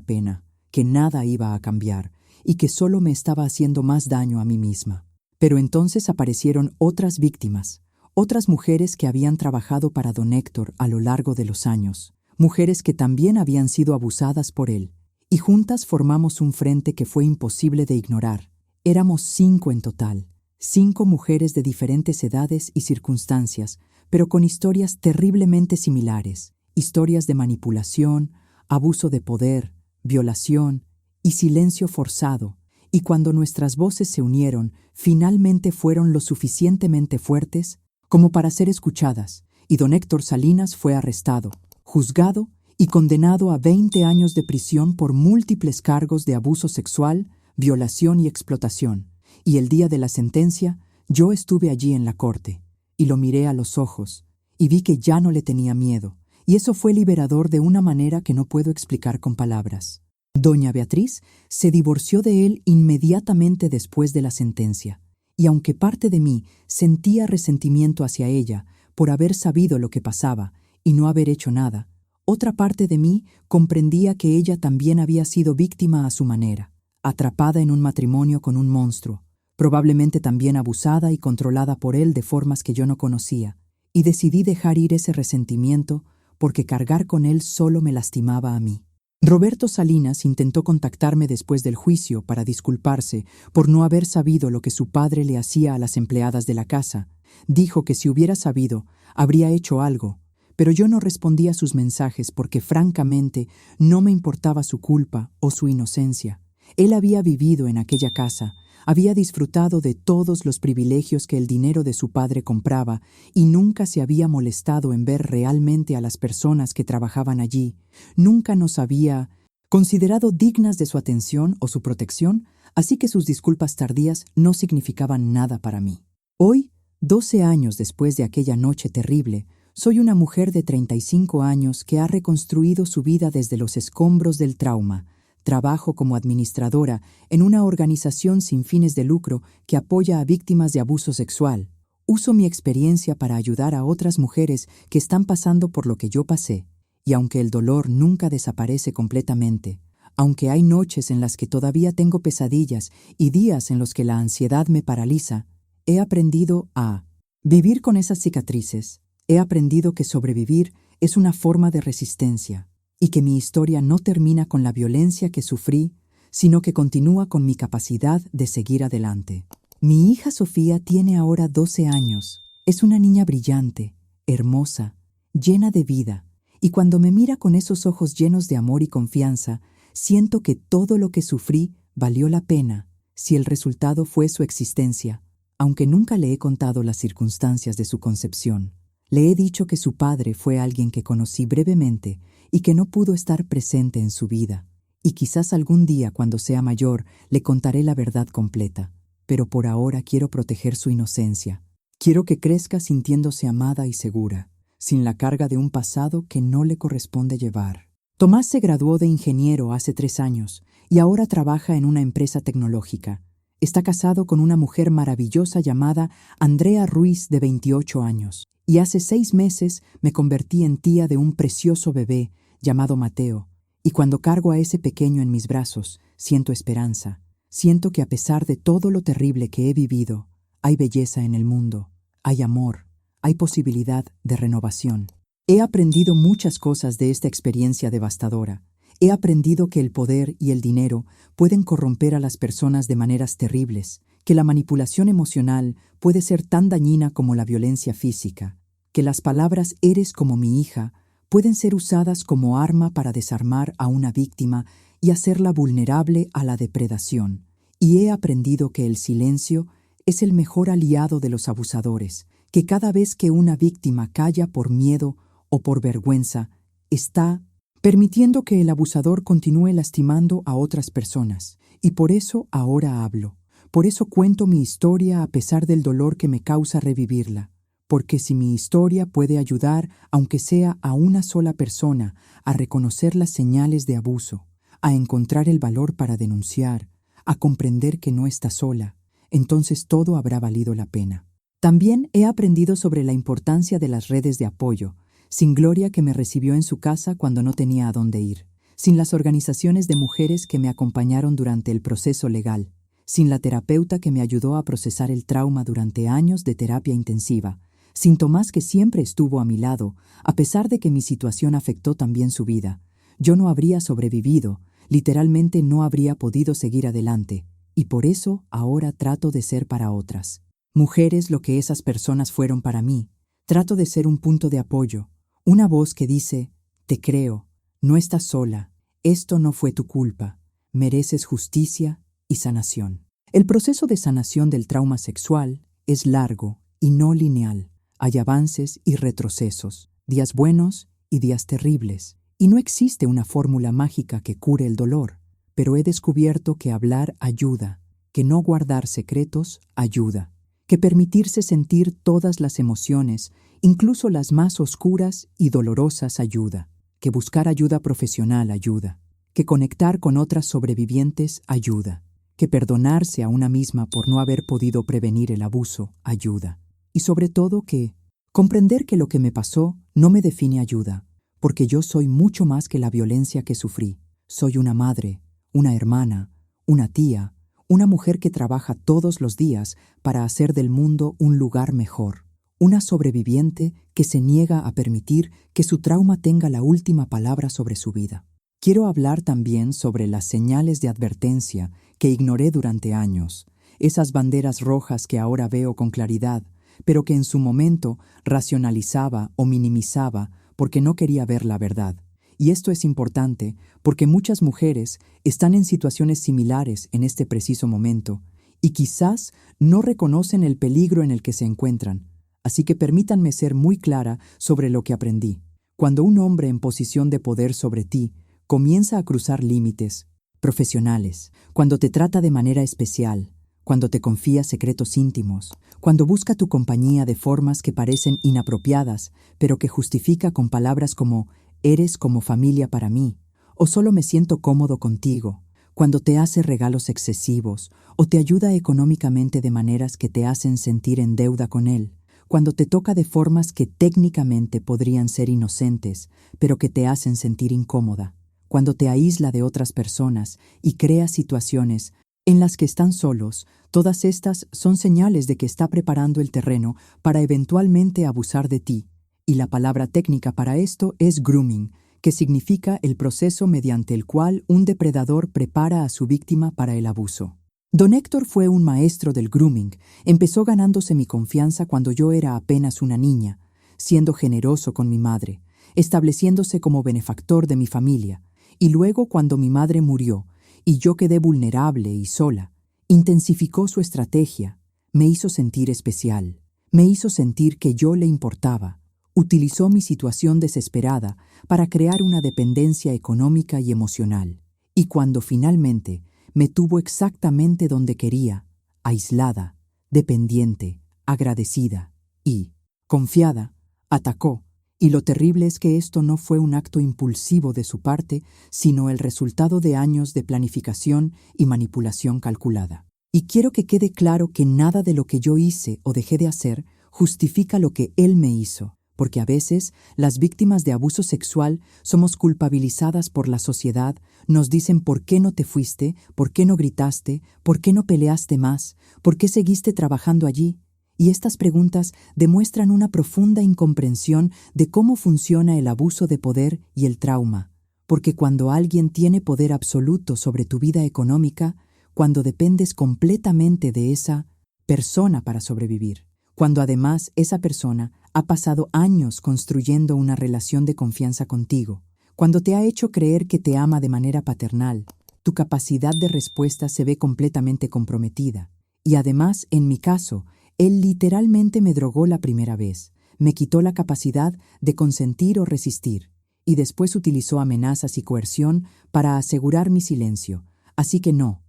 pena, que nada iba a cambiar y que solo me estaba haciendo más daño a mí misma. Pero entonces aparecieron otras víctimas, otras mujeres que habían trabajado para don Héctor a lo largo de los años, mujeres que también habían sido abusadas por él, y juntas formamos un frente que fue imposible de ignorar. Éramos 5 en total, 5 mujeres de diferentes edades y circunstancias, pero con historias terriblemente similares, historias de manipulación, abuso de poder, violación y silencio forzado, y cuando nuestras voces se unieron, finalmente fueron lo suficientemente fuertes como para ser escuchadas, y don Héctor Salinas fue arrestado, juzgado y condenado a 20 años de prisión por múltiples cargos de abuso sexual, violación y explotación. Y el día de la sentencia, yo estuve allí en la corte, y lo miré a los ojos, y vi que ya no le tenía miedo, y eso fue liberador de una manera que no puedo explicar con palabras. Doña Beatriz se divorció de él inmediatamente después de la sentencia, y aunque parte de mí sentía resentimiento hacia ella por haber sabido lo que pasaba y no haber hecho nada, otra parte de mí comprendía que ella también había sido víctima a su manera, atrapada en un matrimonio con un monstruo, probablemente también abusada y controlada por él de formas que yo no conocía, y decidí dejar ir ese resentimiento porque cargar con él solo me lastimaba a mí. Roberto Salinas intentó contactarme después del juicio para disculparse por no haber sabido lo que su padre le hacía a las empleadas de la casa. Dijo que si hubiera sabido, habría hecho algo, pero yo no respondí a sus mensajes porque francamente no me importaba su culpa o su inocencia. Él había vivido en aquella casa, había disfrutado de todos los privilegios que el dinero de su padre compraba y nunca se había molestado en ver realmente a las personas que trabajaban allí. Nunca nos había considerado dignas de su atención o su protección, así que sus disculpas tardías no significaban nada para mí. Hoy, 12 años después de aquella noche terrible, soy una mujer de 35 años que ha reconstruido su vida desde los escombros del trauma. Trabajo como administradora en una organización sin fines de lucro que apoya a víctimas de abuso sexual. Uso mi experiencia para ayudar a otras mujeres que están pasando por lo que yo pasé. Y aunque el dolor nunca desaparece completamente, aunque hay noches en las que todavía tengo pesadillas y días en los que la ansiedad me paraliza, he aprendido a vivir con esas cicatrices. He aprendido que sobrevivir es una forma de resistencia y que mi historia no termina con la violencia que sufrí, sino que continúa con mi capacidad de seguir adelante. Mi hija Sofía tiene ahora 12 años. Es una niña brillante, hermosa, llena de vida, y cuando me mira con esos ojos llenos de amor y confianza, siento que todo lo que sufrí valió la pena si el resultado fue su existencia, aunque nunca le he contado las circunstancias de su concepción. Le he dicho que su padre fue alguien que conocí brevemente y que no pudo estar presente en su vida, y quizás algún día, cuando sea mayor, le contaré la verdad completa. Pero por ahora quiero proteger su inocencia. Quiero que crezca sintiéndose amada y segura, sin la carga de un pasado que no le corresponde llevar. Tomás se graduó de ingeniero hace 3 años y ahora trabaja en una empresa tecnológica. Está casado con una mujer maravillosa llamada Andrea Ruiz, de 28 años. Y hace 6 meses me convertí en tía de un precioso bebé llamado Mateo. Y cuando cargo a ese pequeño en mis brazos, siento esperanza. Siento que a pesar de todo lo terrible que he vivido, hay belleza en el mundo, hay amor, hay posibilidad de renovación. He aprendido muchas cosas de esta experiencia devastadora. He aprendido que el poder y el dinero pueden corromper a las personas de maneras terribles, que la manipulación emocional puede ser tan dañina como la violencia física, que las palabras «eres como mi hija» pueden ser usadas como arma para desarmar a una víctima y hacerla vulnerable a la depredación. Y he aprendido que el silencio es el mejor aliado de los abusadores, que cada vez que una víctima calla por miedo o por vergüenza, está permitiendo que el abusador continúe lastimando a otras personas. Y por eso ahora hablo. Por eso cuento mi historia a pesar del dolor que me causa revivirla. Porque si mi historia puede ayudar, aunque sea a una sola persona, a reconocer las señales de abuso, a encontrar el valor para denunciar, a comprender que no está sola, entonces todo habrá valido la pena. También he aprendido sobre la importancia de las redes de apoyo, sin Gloria, que me recibió en su casa cuando no tenía a dónde ir, sin las organizaciones de mujeres que me acompañaron durante el proceso legal, sin la terapeuta que me ayudó a procesar el trauma durante años de terapia intensiva, sin Tomás, que siempre estuvo a mi lado, a pesar de que mi situación afectó también su vida. Yo no habría sobrevivido, literalmente no habría podido seguir adelante, y por eso ahora trato de ser para otras mujeres lo que esas personas fueron para mí. Trato de ser un punto de apoyo, una voz que dice: te creo, no estás sola, esto no fue tu culpa, mereces justicia y sanación. El proceso de sanación del trauma sexual es largo y no lineal. Hay avances y retrocesos, días buenos y días terribles, y no existe una fórmula mágica que cure el dolor, pero he descubierto que hablar ayuda, que no guardar secretos ayuda, que permitirse sentir todas las emociones, incluso las más oscuras y dolorosas, ayuda, que buscar ayuda profesional ayuda, que conectar con otras sobrevivientes ayuda, que perdonarse a una misma por no haber podido prevenir el abuso ayuda, y sobre todo que comprender que lo que me pasó no me define ayuda, porque yo soy mucho más que la violencia que sufrí. Soy una madre, una hermana, una tía, una mujer que trabaja todos los días para hacer del mundo un lugar mejor, una sobreviviente que se niega a permitir que su trauma tenga la última palabra sobre su vida. Quiero hablar también sobre las señales de advertencia que ignoré durante años, esas banderas rojas que ahora veo con claridad, pero que en su momento racionalizaba o minimizaba porque no quería ver la verdad. Y esto es importante porque muchas mujeres están en situaciones similares en este preciso momento y quizás no reconocen el peligro en el que se encuentran. Así que permítanme ser muy clara sobre lo que aprendí. Cuando un hombre en posición de poder sobre ti comienza a cruzar límites profesionales, cuando te trata de manera especial, cuando te confía secretos íntimos, cuando busca tu compañía de formas que parecen inapropiadas, pero que justifica con palabras como «eres como familia para mí» o «solo me siento cómodo contigo», cuando te hace regalos excesivos o te ayuda económicamente de maneras que te hacen sentir en deuda con él, cuando te toca de formas que técnicamente podrían ser inocentes, pero que te hacen sentir incómoda, cuando te aísla de otras personas y crea situaciones en las que están solos, todas estas son señales de que está preparando el terreno para eventualmente abusar de ti. Y la palabra técnica para esto es grooming, que significa el proceso mediante el cual un depredador prepara a su víctima para el abuso. Don Héctor fue un maestro del grooming. Empezó ganándose mi confianza cuando yo era apenas una niña, siendo generoso con mi madre, estableciéndose como benefactor de mi familia, y luego cuando mi madre murió y yo quedé vulnerable y sola, intensificó su estrategia, me hizo sentir especial, me hizo sentir que yo le importaba. Utilizó mi situación desesperada para crear una dependencia económica y emocional. Y cuando finalmente me tuvo exactamente donde quería, aislada, dependiente, agradecida y confiada, atacó. Y lo terrible es que esto no fue un acto impulsivo de su parte, sino el resultado de años de planificación y manipulación calculada. Y quiero que quede claro que nada de lo que yo hice o dejé de hacer justifica lo que él me hizo, porque a veces las víctimas de abuso sexual somos culpabilizadas por la sociedad, nos dicen por qué no te fuiste, por qué no gritaste, por qué no peleaste más, por qué seguiste trabajando allí. Y estas preguntas demuestran una profunda incomprensión de cómo funciona el abuso de poder y el trauma, porque cuando alguien tiene poder absoluto sobre tu vida económica, cuando dependes completamente de esa persona para sobrevivir, cuando además esa persona ha pasado años construyendo una relación de confianza contigo, cuando te ha hecho creer que te ama de manera paternal, tu capacidad de respuesta se ve completamente comprometida. Y además, en mi caso, él literalmente me drogó la primera vez, me quitó la capacidad de consentir o resistir, y después utilizó amenazas y coerción para asegurar mi silencio. Así que no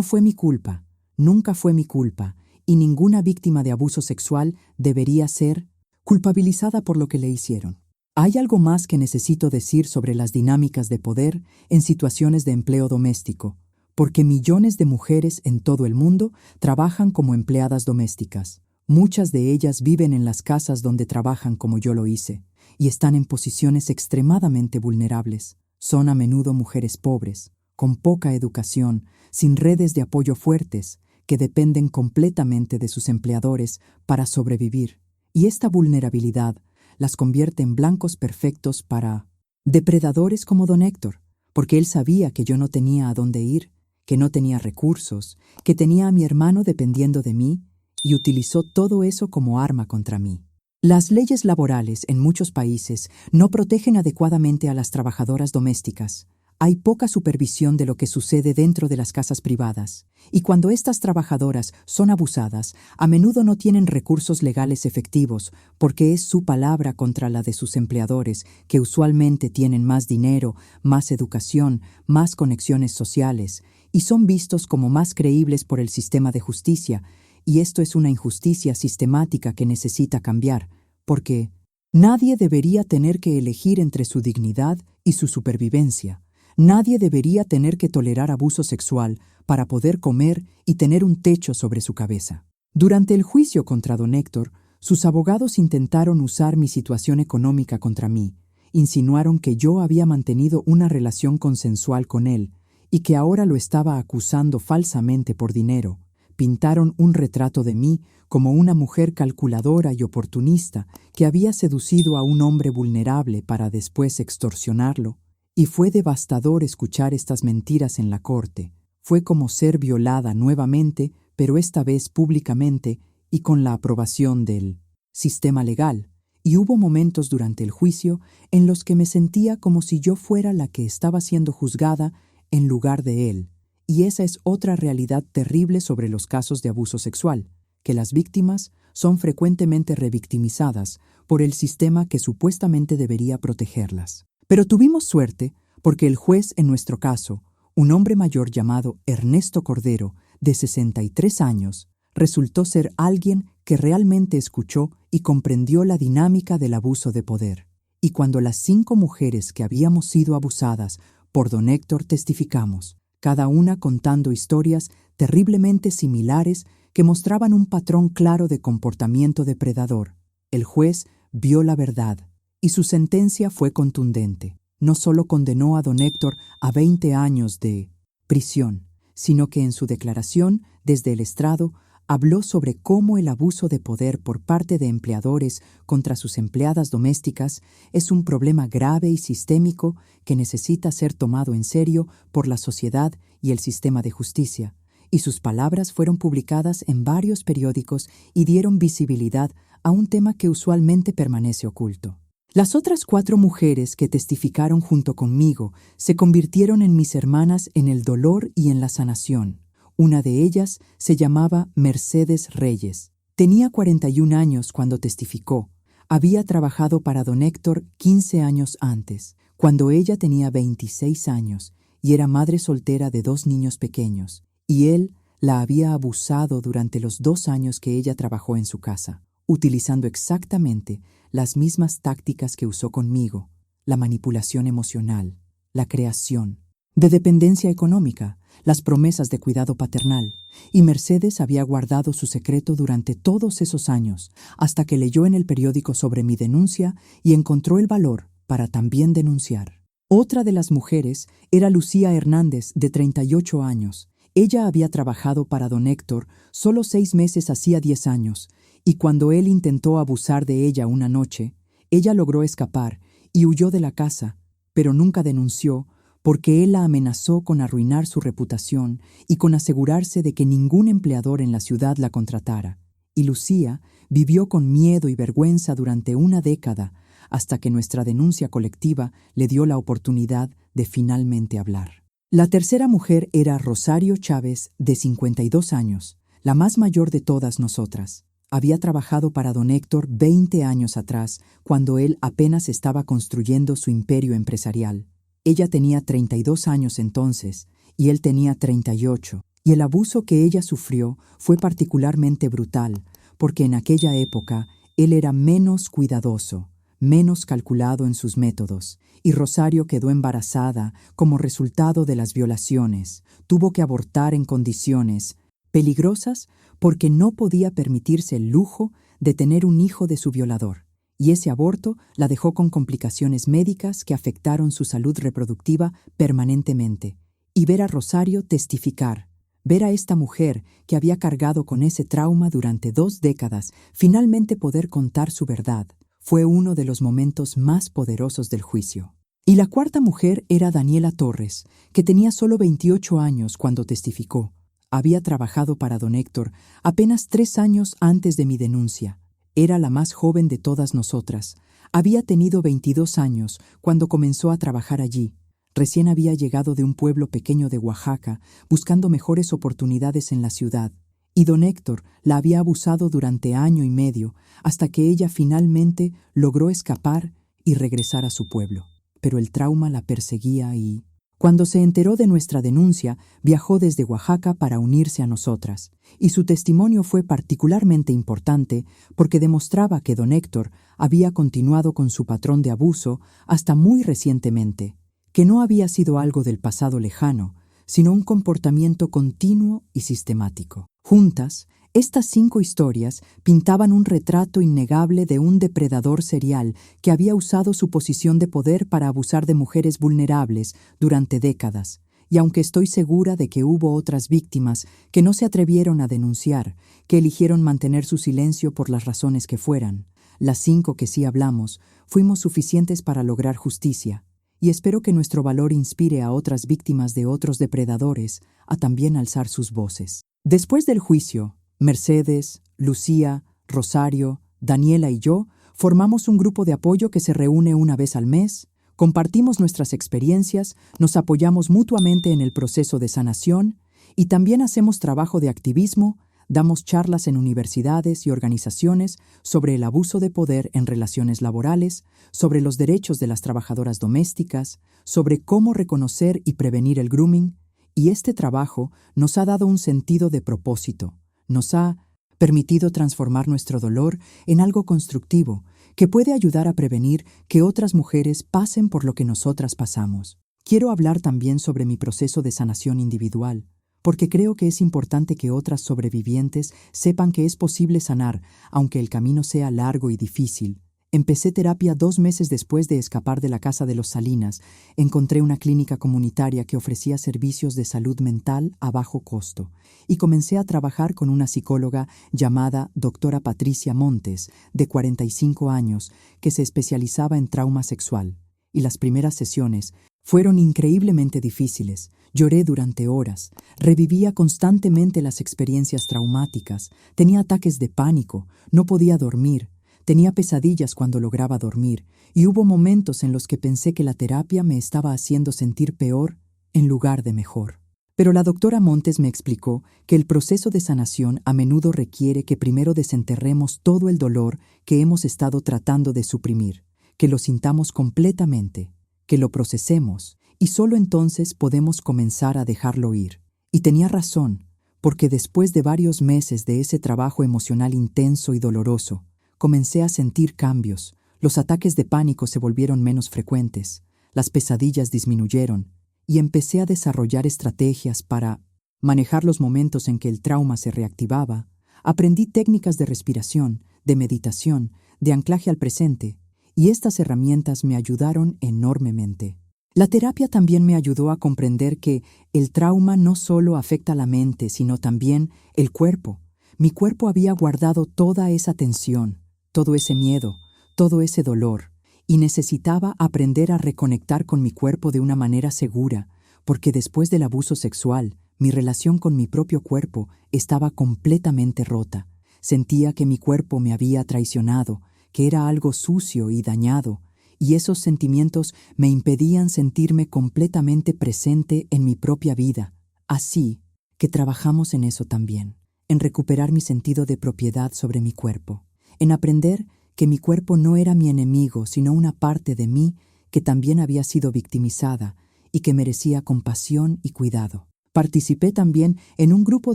fue mi culpa, nunca fue mi culpa, y ninguna víctima de abuso sexual debería ser culpabilizada por lo que le hicieron. Hay algo más que necesito decir sobre las dinámicas de poder en situaciones de empleo doméstico, porque millones de mujeres en todo el mundo trabajan como empleadas domésticas. Muchas de ellas viven en las casas donde trabajan como yo lo hice, y están en posiciones extremadamente vulnerables. Son a menudo mujeres pobres, con poca educación, sin redes de apoyo fuertes, que dependen completamente de sus empleadores para sobrevivir. Y esta vulnerabilidad las convierte en blancos perfectos para depredadores como don Héctor, porque él sabía que yo no tenía a dónde ir, que no tenía recursos, que tenía a mi hermano dependiendo de mí, y utilizó todo eso como arma contra mí. Las leyes laborales en muchos países no protegen adecuadamente a las trabajadoras domésticas. Hay poca supervisión de lo que sucede dentro de las casas privadas, y cuando estas trabajadoras son abusadas, a menudo no tienen recursos legales efectivos, porque es su palabra contra la de sus empleadores, que usualmente tienen más dinero, más educación, más conexiones sociales, y son vistos como más creíbles por el sistema de justicia, y esto es una injusticia sistemática que necesita cambiar, porque nadie debería tener que elegir entre su dignidad y su supervivencia. Nadie debería tener que tolerar abuso sexual para poder comer y tener un techo sobre su cabeza. Durante el juicio contra don Héctor, sus abogados intentaron usar mi situación económica contra mí. Insinuaron que yo había mantenido una relación consensual con él y que ahora lo estaba acusando falsamente por dinero. Pintaron un retrato de mí como una mujer calculadora y oportunista que había seducido a un hombre vulnerable para después extorsionarlo. Y fue devastador escuchar estas mentiras en la corte. Fue como ser violada nuevamente, pero esta vez públicamente y con la aprobación del sistema legal. Y hubo momentos durante el juicio en los que me sentía como si yo fuera la que estaba siendo juzgada en lugar de él. Y esa es otra realidad terrible sobre los casos de abuso sexual, que las víctimas son frecuentemente revictimizadas por el sistema que supuestamente debería protegerlas. Pero tuvimos suerte porque el juez en nuestro caso, un hombre mayor llamado Ernesto Cordero, de 63 años, resultó ser alguien que realmente escuchó y comprendió la dinámica del abuso de poder. Y cuando las 5 mujeres que habíamos sido abusadas por don Héctor testificamos, cada una contando historias terriblemente similares que mostraban un patrón claro de comportamiento depredador, el juez vio la verdad y su sentencia fue contundente. No solo condenó a don Héctor a 20 años de prisión, sino que en su declaración desde el estrado habló sobre cómo el abuso de poder por parte de empleadores contra sus empleadas domésticas es un problema grave y sistémico que necesita ser tomado en serio por la sociedad y el sistema de justicia, y sus palabras fueron publicadas en varios periódicos y dieron visibilidad a un tema que usualmente permanece oculto. Las otras 4 mujeres que testificaron junto conmigo se convirtieron en mis hermanas en el dolor y en la sanación. Una de ellas se llamaba Mercedes Reyes. Tenía 41 años cuando testificó. Había trabajado para don Héctor 15 años antes, cuando ella tenía 26 años y era madre soltera de 2 niños pequeños, y él la había abusado durante los 2 años que ella trabajó en su casa, utilizando exactamente las mismas tácticas que usó conmigo: la manipulación emocional, la creación de dependencia económica, las promesas de cuidado paternal, y Mercedes había guardado su secreto durante todos esos años, hasta que leyó en el periódico sobre mi denuncia y encontró el valor para también denunciar. Otra de las mujeres era Lucía Hernández, de 38 años. Ella había trabajado para don Héctor solo 6 meses hacía 10 años, y cuando él intentó abusar de ella una noche, ella logró escapar y huyó de la casa, pero nunca denunció porque él la amenazó con arruinar su reputación y con asegurarse de que ningún empleador en la ciudad la contratara. Y Lucía vivió con miedo y vergüenza durante una década hasta que nuestra denuncia colectiva le dio la oportunidad de finalmente hablar. La tercera mujer era Rosario Chávez, de 52 años, la más mayor de todas nosotras. Había trabajado para don Héctor 20 años atrás, cuando él apenas estaba construyendo su imperio empresarial. Ella tenía 32 años entonces, y él tenía 38, y el abuso que ella sufrió fue particularmente brutal, porque en aquella época él era menos cuidadoso, menos calculado en sus métodos, y Rosario quedó embarazada como resultado de las violaciones. Tuvo que abortar en condiciones peligrosas porque no podía permitirse el lujo de tener un hijo de su violador, y ese aborto la dejó con complicaciones médicas que afectaron su salud reproductiva permanentemente. Y ver a Rosario testificar, ver a esta mujer que había cargado con ese trauma durante 2 décadas, finalmente poder contar su verdad, fue uno de los momentos más poderosos del juicio. Y la cuarta mujer era Daniela Torres, que tenía solo 28 años cuando testificó. Había trabajado para don Héctor apenas 3 años antes de mi denuncia. Era la más joven de todas nosotras. Había tenido 22 años cuando comenzó a trabajar allí. Recién había llegado de un pueblo pequeño de Oaxaca, buscando mejores oportunidades en la ciudad. Y don Héctor la había abusado durante año y medio, hasta que ella finalmente logró escapar y regresar a su pueblo. Pero el trauma la perseguía y, cuando se enteró de nuestra denuncia, viajó desde Oaxaca para unirse a nosotras, y su testimonio fue particularmente importante porque demostraba que don Héctor había continuado con su patrón de abuso hasta muy recientemente, que no había sido algo del pasado lejano, sino un comportamiento continuo y sistemático. Juntas, estas 5 historias pintaban un retrato innegable de un depredador serial que había usado su posición de poder para abusar de mujeres vulnerables durante décadas, y aunque estoy segura de que hubo otras víctimas que no se atrevieron a denunciar, que eligieron mantener su silencio por las razones que fueran, las 5 que sí hablamos fuimos suficientes para lograr justicia, y espero que nuestro valor inspire a otras víctimas de otros depredadores a también alzar sus voces. Después del juicio, Mercedes, Lucía, Rosario, Daniela y yo formamos un grupo de apoyo que se reúne una vez al mes, compartimos nuestras experiencias, nos apoyamos mutuamente en el proceso de sanación y también hacemos trabajo de activismo, damos charlas en universidades y organizaciones sobre el abuso de poder en relaciones laborales, sobre los derechos de las trabajadoras domésticas, sobre cómo reconocer y prevenir el grooming, y este trabajo nos ha dado un sentido de propósito, nos ha permitido transformar nuestro dolor en algo constructivo que puede ayudar a prevenir que otras mujeres pasen por lo que nosotras pasamos. Quiero hablar también sobre mi proceso de sanación individual, porque creo que es importante que otras sobrevivientes sepan que es posible sanar, aunque el camino sea largo y difícil. Empecé terapia 2 meses después de escapar de la casa de los Salinas. Encontré una clínica comunitaria que ofrecía servicios de salud mental a bajo costo y comencé a trabajar con una psicóloga llamada doctora Patricia Montes, de 45 años, que se especializaba en trauma sexual. Y las primeras sesiones fueron increíblemente difíciles. Lloré durante horas, revivía constantemente las experiencias traumáticas, tenía ataques de pánico, no podía dormir. Tenía pesadillas cuando lograba dormir, y hubo momentos en los que pensé que la terapia me estaba haciendo sentir peor en lugar de mejor. Pero la doctora Montes me explicó que el proceso de sanación a menudo requiere que primero desenterremos todo el dolor que hemos estado tratando de suprimir, que lo sintamos completamente, que lo procesemos, y solo entonces podemos comenzar a dejarlo ir. Y tenía razón, porque después de varios meses de ese trabajo emocional intenso y doloroso, comencé a sentir cambios, los ataques de pánico se volvieron menos frecuentes, las pesadillas disminuyeron y empecé a desarrollar estrategias para manejar los momentos en que el trauma se reactivaba. Aprendí técnicas de respiración, de meditación, de anclaje al presente, y estas herramientas me ayudaron enormemente. La terapia también me ayudó a comprender que el trauma no solo afecta la mente, sino también el cuerpo. Mi cuerpo había guardado toda esa tensión, todo ese miedo, todo ese dolor, y necesitaba aprender a reconectar con mi cuerpo de una manera segura, porque después del abuso sexual, mi relación con mi propio cuerpo estaba completamente rota. Sentía que mi cuerpo me había traicionado, que era algo sucio y dañado, y esos sentimientos me impedían sentirme completamente presente en mi propia vida. Así que trabajamos en eso también, en recuperar mi sentido de propiedad sobre mi cuerpo, en aprender que mi cuerpo no era mi enemigo, sino una parte de mí que también había sido victimizada y que merecía compasión y cuidado. Participé también en un grupo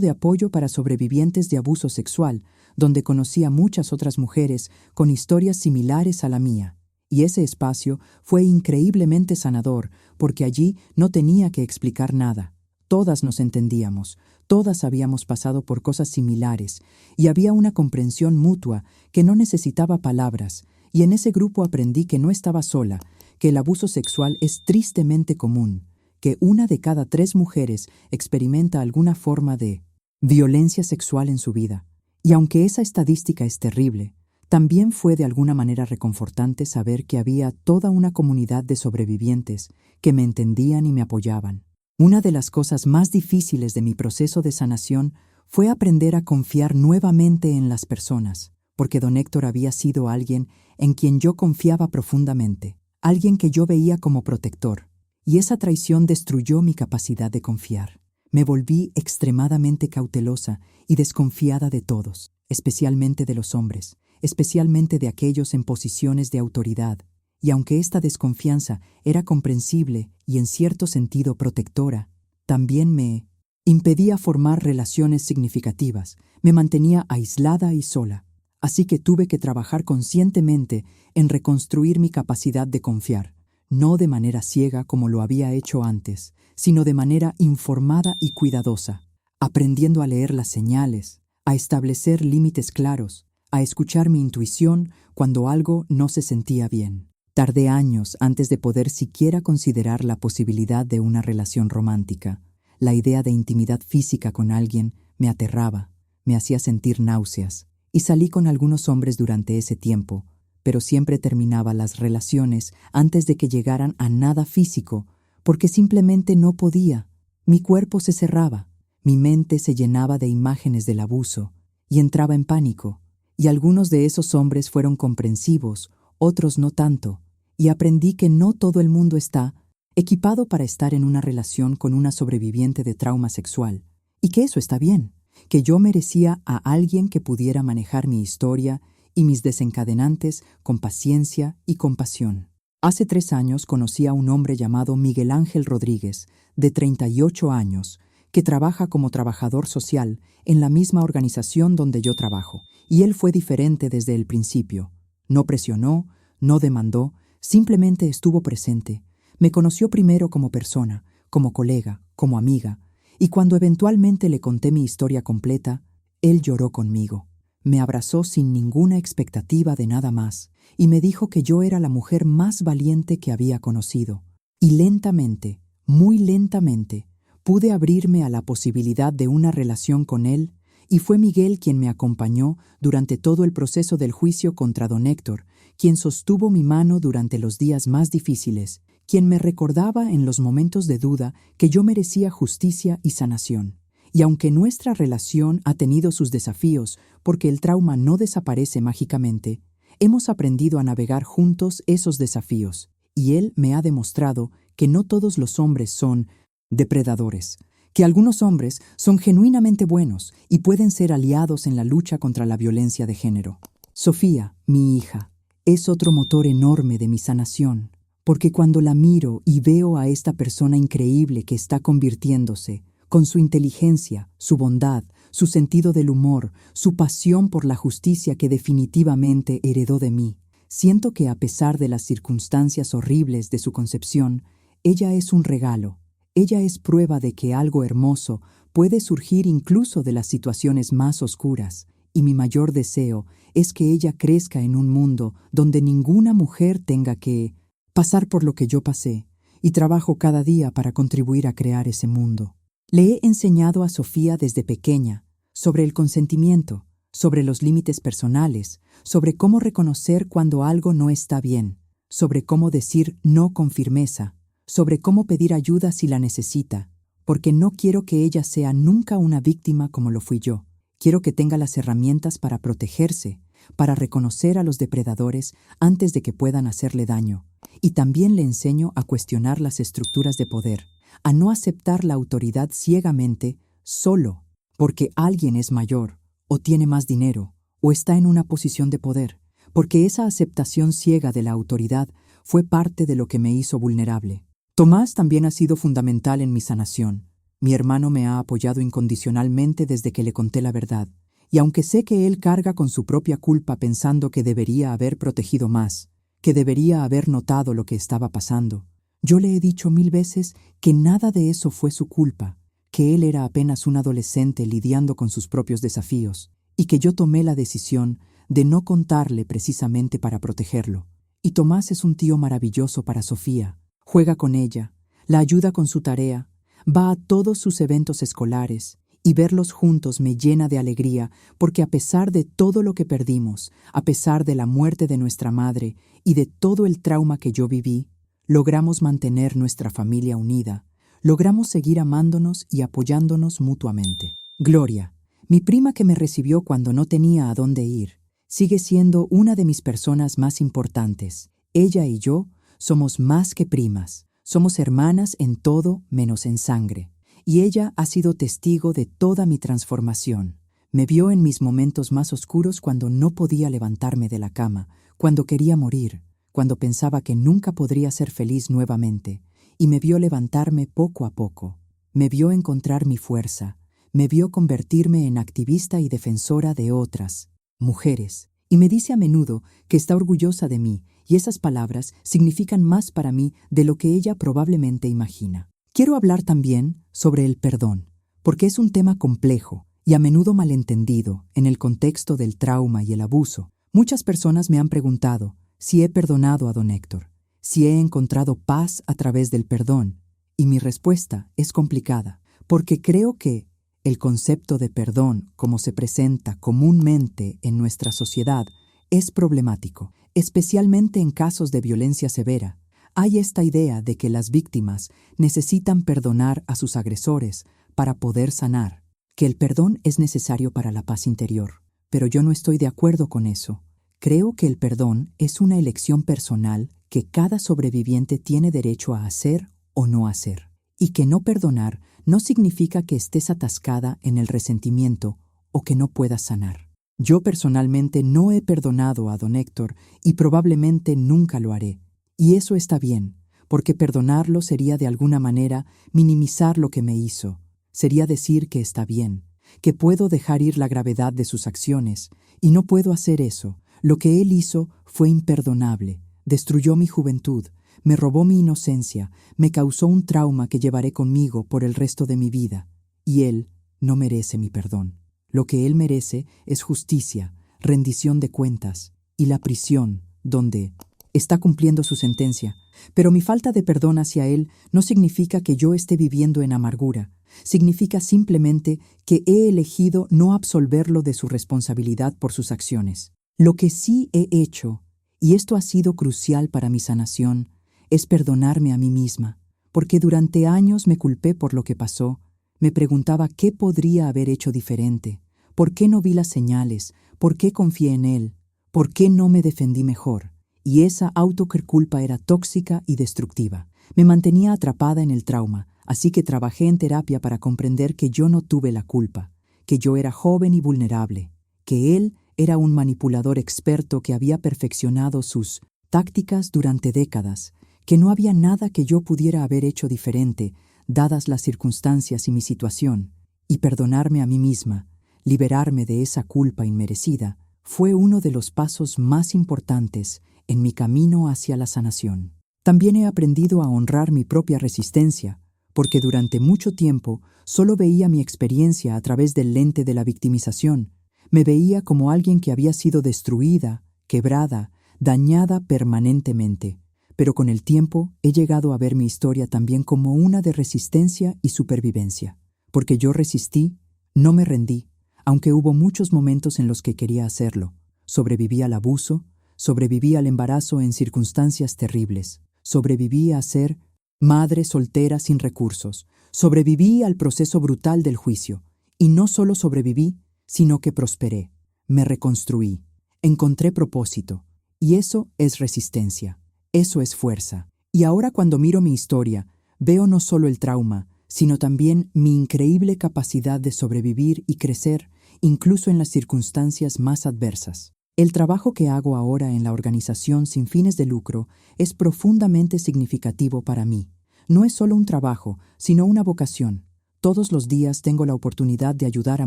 de apoyo para sobrevivientes de abuso sexual, donde conocí a muchas otras mujeres con historias similares a la mía. Y ese espacio fue increíblemente sanador, porque allí no tenía que explicar nada. Todas nos entendíamos, todas habíamos pasado por cosas similares, y había una comprensión mutua que no necesitaba palabras, y en ese grupo aprendí que no estaba sola, que el abuso sexual es tristemente común, que 1 de cada 3 mujeres experimenta alguna forma de violencia sexual en su vida. Y aunque esa estadística es terrible, también fue de alguna manera reconfortante saber que había toda una comunidad de sobrevivientes que me entendían y me apoyaban. Una de las cosas más difíciles de mi proceso de sanación fue aprender a confiar nuevamente en las personas, porque don Héctor había sido alguien en quien yo confiaba profundamente, alguien que yo veía como protector, y esa traición destruyó mi capacidad de confiar. Me volví extremadamente cautelosa y desconfiada de todos, especialmente de los hombres, especialmente de aquellos en posiciones de autoridad, y aunque esta desconfianza era comprensible y en cierto sentido protectora, también me impedía formar relaciones significativas, me mantenía aislada y sola, así que tuve que trabajar conscientemente en reconstruir mi capacidad de confiar, no de manera ciega como lo había hecho antes, sino de manera informada y cuidadosa, aprendiendo a leer las señales, a establecer límites claros, a escuchar mi intuición cuando algo no se sentía bien. Tardé años antes de poder siquiera considerar la posibilidad de una relación romántica. La idea de intimidad física con alguien me aterraba, me hacía sentir náuseas, y salí con algunos hombres durante ese tiempo, pero siempre terminaba las relaciones antes de que llegaran a nada físico, porque simplemente no podía. Mi cuerpo se cerraba, mi mente se llenaba de imágenes del abuso, y entraba en pánico. Y algunos de esos hombres fueron comprensivos, otros no tanto, y aprendí que no todo el mundo está equipado para estar en una relación con una sobreviviente de trauma sexual, y que eso está bien, que yo merecía a alguien que pudiera manejar mi historia y mis desencadenantes con paciencia y compasión. Hace 3 años conocí a un hombre llamado Miguel Ángel Rodríguez, de 38 años, que trabaja como trabajador social en la misma organización donde yo trabajo, y él fue diferente desde el principio. No presionó, no demandó, simplemente estuvo presente. Me conoció primero como persona, como colega, como amiga, y cuando eventualmente le conté mi historia completa, él lloró conmigo. Me abrazó sin ninguna expectativa de nada más, y me dijo que yo era la mujer más valiente que había conocido. Y lentamente, muy lentamente, pude abrirme a la posibilidad de una relación con él, y fue Miguel quien me acompañó durante todo el proceso del juicio contra don Héctor, quien sostuvo mi mano durante los días más difíciles, quien me recordaba en los momentos de duda que yo merecía justicia y sanación. Y aunque nuestra relación ha tenido sus desafíos, porque el trauma no desaparece mágicamente, hemos aprendido a navegar juntos esos desafíos, y él me ha demostrado que no todos los hombres son depredadores, que algunos hombres son genuinamente buenos y pueden ser aliados en la lucha contra la violencia de género. Sofía, mi hija, es otro motor enorme de mi sanación, porque cuando la miro y veo a esta persona increíble que está convirtiéndose, con su inteligencia, su bondad, su sentido del humor, su pasión por la justicia que definitivamente heredó de mí, siento que a pesar de las circunstancias horribles de su concepción, ella es un regalo. Ella es prueba de que algo hermoso puede surgir incluso de las situaciones más oscuras, y mi mayor deseo es que ella crezca en un mundo donde ninguna mujer tenga que pasar por lo que yo pasé, y trabajo cada día para contribuir a crear ese mundo. Le he enseñado a Sofía desde pequeña sobre el consentimiento, sobre los límites personales, sobre cómo reconocer cuando algo no está bien, sobre cómo decir no con firmeza, sobre cómo pedir ayuda si la necesita, porque no quiero que ella sea nunca una víctima como lo fui yo. Quiero que tenga las herramientas para protegerse, para reconocer a los depredadores antes de que puedan hacerle daño. Y también le enseño a cuestionar las estructuras de poder, a no aceptar la autoridad ciegamente solo porque alguien es mayor, o tiene más dinero, o está en una posición de poder, porque esa aceptación ciega de la autoridad fue parte de lo que me hizo vulnerable. Tomás también ha sido fundamental en mi sanación. Mi hermano me ha apoyado incondicionalmente desde que le conté la verdad, y aunque sé que él carga con su propia culpa pensando que debería haber protegido más, que debería haber notado lo que estaba pasando, yo le he dicho 1000 veces que nada de eso fue su culpa, que él era apenas un adolescente lidiando con sus propios desafíos, y que yo tomé la decisión de no contarle precisamente para protegerlo. Y Tomás es un tío maravilloso para Sofía. Juega con ella, la ayuda con su tarea, va a todos sus eventos escolares, y verlos juntos me llena de alegría porque a pesar de todo lo que perdimos, a pesar de la muerte de nuestra madre y de todo el trauma que yo viví, logramos mantener nuestra familia unida, logramos seguir amándonos y apoyándonos mutuamente. Gloria, mi prima que me recibió cuando no tenía a dónde ir, sigue siendo una de mis personas más importantes. Ella y yo somos más que primas, somos hermanas en todo menos en sangre. Y ella ha sido testigo de toda mi transformación. Me vio en mis momentos más oscuros cuando no podía levantarme de la cama, cuando quería morir, cuando pensaba que nunca podría ser feliz nuevamente, y me vio levantarme poco a poco. Me vio encontrar mi fuerza, me vio convertirme en activista y defensora de otras, mujeres, y me dice a menudo que está orgullosa de mí, y esas palabras significan más para mí de lo que ella probablemente imagina. Quiero hablar también sobre el perdón, porque es un tema complejo y a menudo malentendido en el contexto del trauma y el abuso. Muchas personas me han preguntado si he perdonado a don Héctor, si he encontrado paz a través del perdón, y mi respuesta es complicada, porque creo que el concepto de perdón, como se presenta comúnmente en nuestra sociedad, es problemático. especialmente en casos de violencia severa. Hay esta idea de que las víctimas necesitan perdonar a sus agresores para poder sanar, que el perdón es necesario para la paz interior. Pero yo no estoy de acuerdo con eso. Creo que el perdón es una elección personal que cada sobreviviente tiene derecho a hacer o no hacer, y que no perdonar no significa que estés atascada en el resentimiento o que no puedas sanar. Yo personalmente no he perdonado a don Héctor y probablemente nunca lo haré. Y eso está bien, porque perdonarlo sería de alguna manera minimizar lo que me hizo. Sería decir que está bien, que puedo dejar ir la gravedad de sus acciones, y no puedo hacer eso. Lo que él hizo fue imperdonable, destruyó mi juventud, me robó mi inocencia, me causó un trauma que llevaré conmigo por el resto de mi vida, y él no merece mi perdón. Lo que él merece es justicia, rendición de cuentas y la prisión, donde está cumpliendo su sentencia. Pero mi falta de perdón hacia él no significa que yo esté viviendo en amargura. Significa simplemente que he elegido no absolverlo de su responsabilidad por sus acciones. Lo que sí he hecho, y esto ha sido crucial para mi sanación, es perdonarme a mí misma, porque durante años me culpé por lo que pasó. Me preguntaba qué podría haber hecho diferente, por qué no vi las señales, por qué confié en él, por qué no me defendí mejor. Y esa autoculpa era tóxica y destructiva. Me mantenía atrapada en el trauma, así que trabajé en terapia para comprender que yo no tuve la culpa, que yo era joven y vulnerable, que él era un manipulador experto que había perfeccionado sus tácticas durante décadas, que no había nada que yo pudiera haber hecho diferente, dadas las circunstancias y mi situación. Y perdonarme a mí misma, liberarme de esa culpa inmerecida, fue uno de los pasos más importantes en mi camino hacia la sanación. También he aprendido a honrar mi propia resistencia, porque durante mucho tiempo solo veía mi experiencia a través del lente de la victimización. Me veía como alguien que había sido destruida, quebrada, dañada permanentemente. Pero con el tiempo he llegado a ver mi historia también como una de resistencia y supervivencia. Porque yo resistí, no me rendí, aunque hubo muchos momentos en los que quería hacerlo. Sobreviví al abuso, sobreviví al embarazo en circunstancias terribles, sobreviví a ser madre soltera sin recursos, sobreviví al proceso brutal del juicio, y no solo sobreviví, sino que prosperé, me reconstruí, encontré propósito, y eso es resistencia, eso es fuerza. Y ahora cuando miro mi historia, veo no solo el trauma, sino también mi increíble capacidad de sobrevivir y crecer, incluso en las circunstancias más adversas. El trabajo que hago ahora en la organización sin fines de lucro es profundamente significativo para mí. No es solo un trabajo, sino una vocación. Todos los días tengo la oportunidad de ayudar a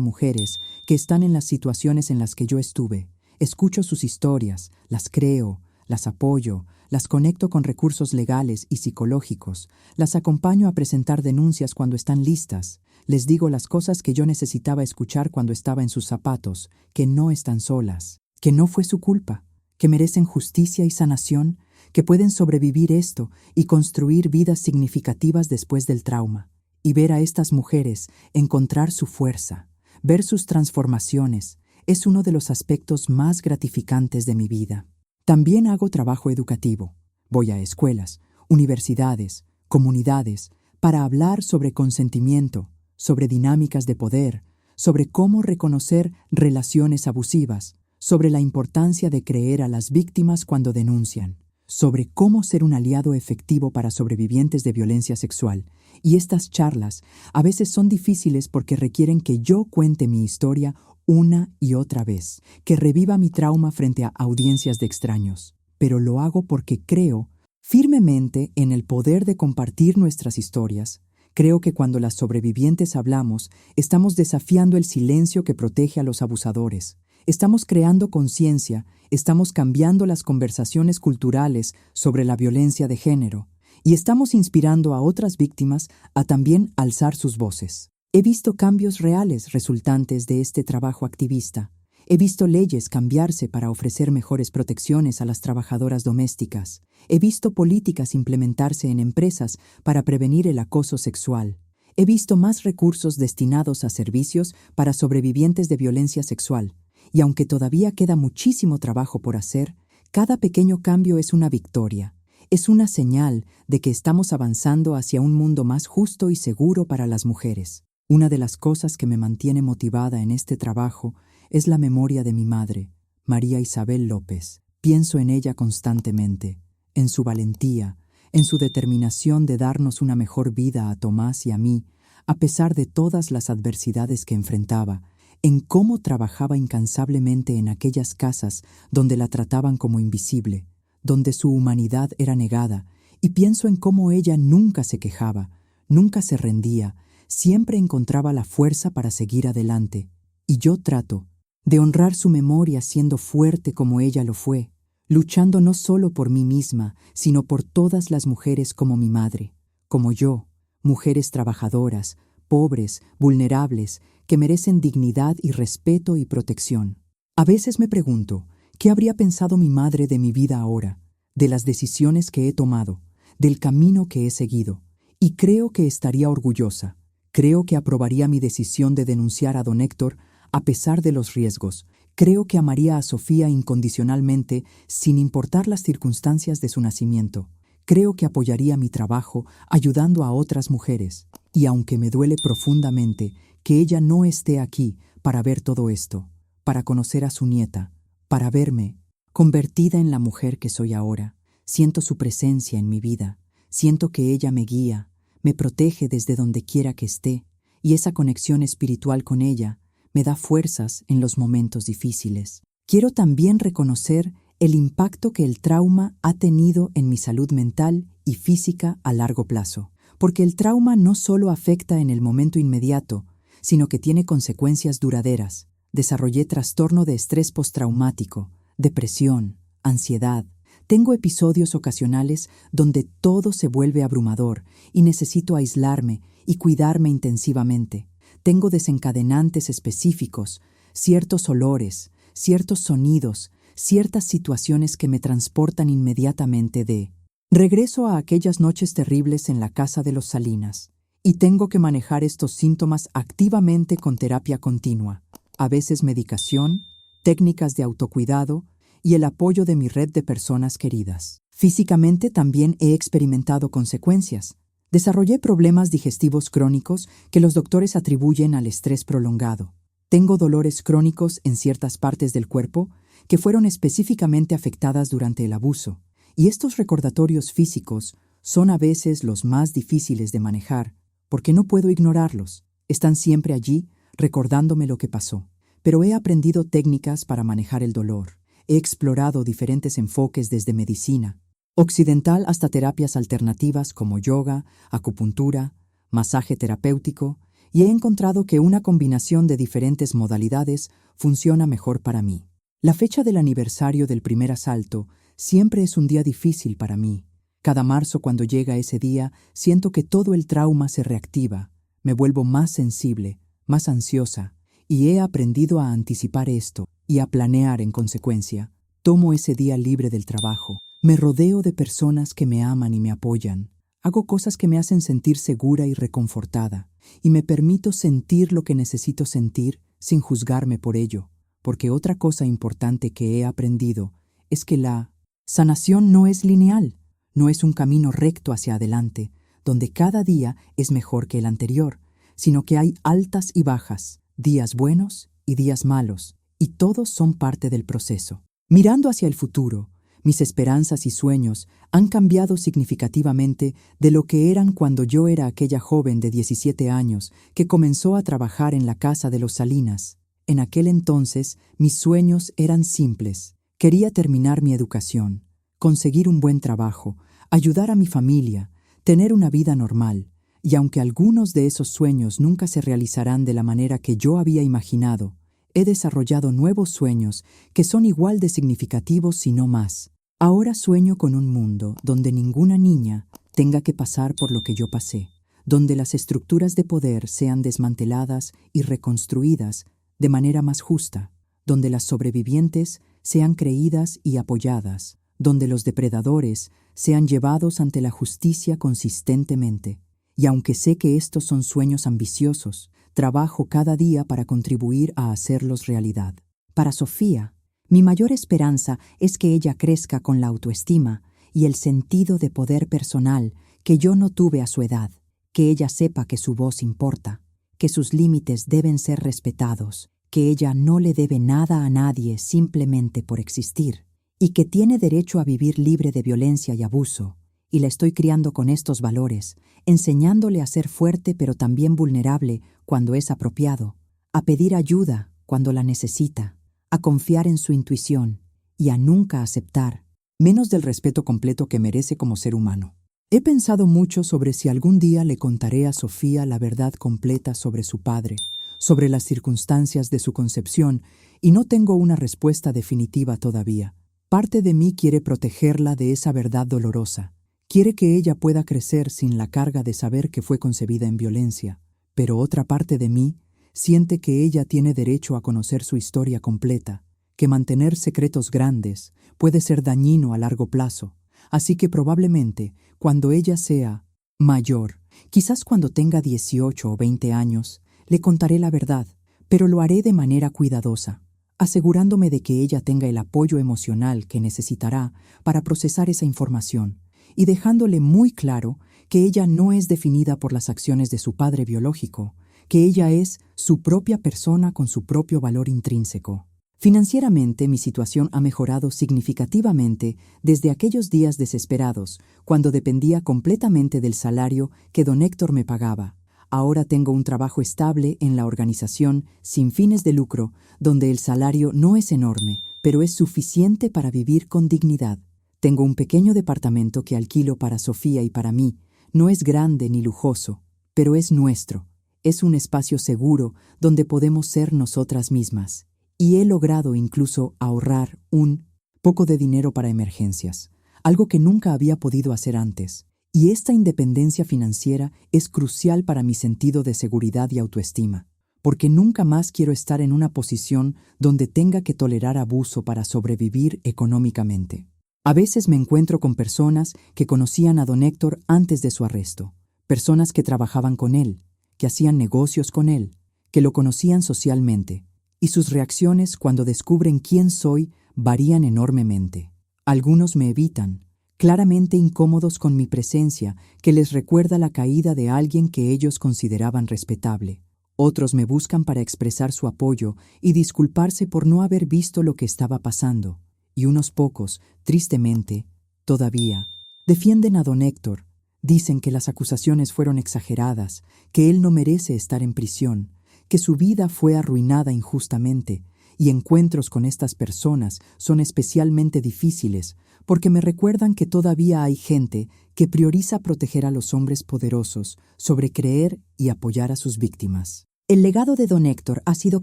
mujeres que están en las situaciones en las que yo estuve. Escucho sus historias, las creo, las apoyo, las conecto con recursos legales y psicológicos, las acompaño a presentar denuncias cuando están listas, les digo las cosas que yo necesitaba escuchar cuando estaba en sus zapatos, que no están solas, que no fue su culpa, que merecen justicia y sanación, que pueden sobrevivir esto y construir vidas significativas después del trauma. Y ver a estas mujeres encontrar su fuerza, ver sus transformaciones, es uno de los aspectos más gratificantes de mi vida. También hago trabajo educativo. Voy a escuelas, universidades, comunidades, para hablar sobre consentimiento, sobre dinámicas de poder, sobre cómo reconocer relaciones abusivas, sobre la importancia de creer a las víctimas cuando denuncian, sobre cómo ser un aliado efectivo para sobrevivientes de violencia sexual. Y estas charlas a veces son difíciles porque requieren que yo cuente mi historia una y otra vez, que reviva mi trauma frente a audiencias de extraños. Pero lo hago porque creo firmemente en el poder de compartir nuestras historias. Creo que cuando las sobrevivientes hablamos, estamos desafiando el silencio que protege a los abusadores. Estamos creando conciencia, estamos cambiando las conversaciones culturales sobre la violencia de género y estamos inspirando a otras víctimas a también alzar sus voces. He visto cambios reales resultantes de este trabajo activista. He visto leyes cambiarse para ofrecer mejores protecciones a las trabajadoras domésticas. He visto políticas implementarse en empresas para prevenir el acoso sexual. He visto más recursos destinados a servicios para sobrevivientes de violencia sexual. Y aunque todavía queda muchísimo trabajo por hacer, Cada pequeño cambio es una victoria. Es una señal de que estamos avanzando hacia un mundo más justo y seguro para las mujeres. Una de las cosas que me mantiene motivada en este trabajo es la memoria de mi madre, María Isabel López. Pienso en ella constantemente, en su valentía, en su determinación de darnos una mejor vida a Tomás y a mí, a pesar de todas las adversidades que enfrentaba, en cómo trabajaba incansablemente en aquellas casas donde la trataban como invisible, donde su humanidad era negada, y pienso en cómo ella nunca se quejaba, nunca se rendía, siempre encontraba la fuerza para seguir adelante. Y yo trato de honrar su memoria siendo fuerte como ella lo fue, luchando no solo por mí misma, sino por todas las mujeres como mi madre, como yo, mujeres trabajadoras, pobres, vulnerables, que merecen dignidad y respeto y protección. A veces me pregunto, ¿qué habría pensado mi madre de mi vida ahora, de las decisiones que he tomado, del camino que he seguido? Y creo que estaría orgullosa. Creo que aprobaría mi decisión de denunciar a don Héctor a pesar de los riesgos. Creo que amaría a Sofía incondicionalmente sin importar las circunstancias de su nacimiento. Creo que apoyaría mi trabajo ayudando a otras mujeres. Y aunque me duele profundamente que ella no esté aquí para ver todo esto, para conocer a su nieta, para verme convertida en la mujer que soy ahora, siento su presencia en mi vida, siento que ella me guía, me protege desde donde quiera que esté, y esa conexión espiritual con ella me da fuerzas en los momentos difíciles. Quiero también reconocer el impacto que el trauma ha tenido en mi salud mental y física a largo plazo, porque el trauma no solo afecta en el momento inmediato, sino que tiene consecuencias duraderas. Desarrollé trastorno de estrés postraumático, depresión, ansiedad. Tengo episodios ocasionales donde todo se vuelve abrumador y necesito aislarme y cuidarme intensivamente. Tengo desencadenantes específicos, ciertos olores, ciertos sonidos, ciertas situaciones que me transportan inmediatamente de... Regreso a aquellas noches terribles en la casa de los Salinas, y tengo que manejar estos síntomas activamente con terapia continua, a veces medicación, técnicas de autocuidado y el apoyo de mi red de personas queridas. Físicamente también he experimentado consecuencias. Desarrollé problemas digestivos crónicos que los doctores atribuyen al estrés prolongado. Tengo dolores crónicos en ciertas partes del cuerpo que fueron específicamente afectadas durante el abuso, y estos recordatorios físicos son a veces los más difíciles de manejar, porque no puedo ignorarlos. Están siempre allí, recordándome lo que pasó. Pero he aprendido técnicas para manejar el dolor. He explorado diferentes enfoques desde medicina occidental hasta terapias alternativas como yoga, acupuntura, masaje terapéutico, y he encontrado que una combinación de diferentes modalidades funciona mejor para mí. La fecha del aniversario del primer asalto siempre es un día difícil para mí. Cada marzo, cuando llega ese día, siento que todo el trauma se reactiva, me vuelvo más sensible, más ansiosa, y he aprendido a anticipar esto y a planear en consecuencia. Tomo ese día libre del trabajo. Me rodeo de personas que me aman y me apoyan. Hago cosas que me hacen sentir segura y reconfortada, y me permito sentir lo que necesito sentir sin juzgarme por ello, porque otra cosa importante que he aprendido es que la sanación no es lineal, no es un camino recto hacia adelante, donde cada día es mejor que el anterior, sino que hay altas y bajas, días buenos y días malos, y todos son parte del proceso. Mirando hacia el futuro, mis esperanzas y sueños han cambiado significativamente de lo que eran cuando yo era aquella joven de 17 años que comenzó a trabajar en la casa de los Salinas. En aquel entonces, mis sueños eran simples. Quería terminar mi educación, conseguir un buen trabajo, ayudar a mi familia, tener una vida normal. Y aunque algunos de esos sueños nunca se realizarán de la manera que yo había imaginado, he desarrollado nuevos sueños que son igual de significativos si no más. Ahora sueño con un mundo donde ninguna niña tenga que pasar por lo que yo pasé, donde las estructuras de poder sean desmanteladas y reconstruidas de manera más justa, donde las sobrevivientes sean creídas y apoyadas, donde los depredadores sean llevados ante la justicia consistentemente. Y aunque sé que estos son sueños ambiciosos, trabajo cada día para contribuir a hacerlos realidad. Para Sofía, Mi mayor esperanza es que ella crezca con la autoestima y el sentido de poder personal que yo no tuve a su edad, que ella sepa que su voz importa, que sus límites deben ser respetados, que ella no le debe nada a nadie simplemente por existir, y que tiene derecho a vivir libre de violencia y abuso, y la estoy criando con estos valores, enseñándole a ser fuerte pero también vulnerable cuando es apropiado, a pedir ayuda cuando la necesita, a confiar en su intuición y a nunca aceptar menos del respeto completo que merece como ser humano. He pensado mucho sobre si algún día le contaré a Sofía la verdad completa sobre su padre, sobre las circunstancias de su concepción, y no tengo una respuesta definitiva todavía. Parte de mí quiere protegerla de esa verdad dolorosa. Quiere que ella pueda crecer sin la carga de saber que fue concebida en violencia, pero otra parte de mí siente que ella tiene derecho a conocer su historia completa, que mantener secretos grandes puede ser dañino a largo plazo, así que probablemente cuando ella sea mayor, quizás cuando tenga 18 o 20 años, le contaré la verdad, pero lo haré de manera cuidadosa, asegurándome de que ella tenga el apoyo emocional que necesitará para procesar esa información, y dejándole muy claro que ella no es definida por las acciones de su padre biológico, que ella es su propia persona con su propio valor intrínseco. Financieramente, mi situación ha mejorado significativamente desde aquellos días desesperados, cuando dependía completamente del salario que don Héctor me pagaba. Ahora tengo un trabajo estable en la organización sin fines de lucro, donde el salario no es enorme, pero es suficiente para vivir con dignidad. Tengo un pequeño departamento que alquilo para Sofía y para mí. No es grande ni lujoso, pero es nuestro. Es un espacio seguro donde podemos ser nosotras mismas. Y he logrado incluso ahorrar un poco de dinero para emergencias, algo que nunca había podido hacer antes. Y esta independencia financiera es crucial para mi sentido de seguridad y autoestima, porque nunca más quiero estar en una posición donde tenga que tolerar abuso para sobrevivir económicamente. A veces me encuentro con personas que conocían a don Héctor antes de su arresto, personas que trabajaban con él, que hacían negocios con él, que lo conocían socialmente, y sus reacciones cuando descubren quién soy varían enormemente. Algunos me evitan, claramente incómodos con mi presencia, que les recuerda la caída de alguien que ellos consideraban respetable. Otros me buscan para expresar su apoyo y disculparse por no haber visto lo que estaba pasando. Y unos pocos, tristemente, todavía, defienden a don Héctor. Dicen que las acusaciones fueron exageradas, que él no merece estar en prisión, que su vida fue arruinada injustamente, y encuentros con estas personas son especialmente difíciles porque me recuerdan que todavía hay gente que prioriza proteger a los hombres poderosos sobre creer y apoyar a sus víctimas. El legado de don Héctor ha sido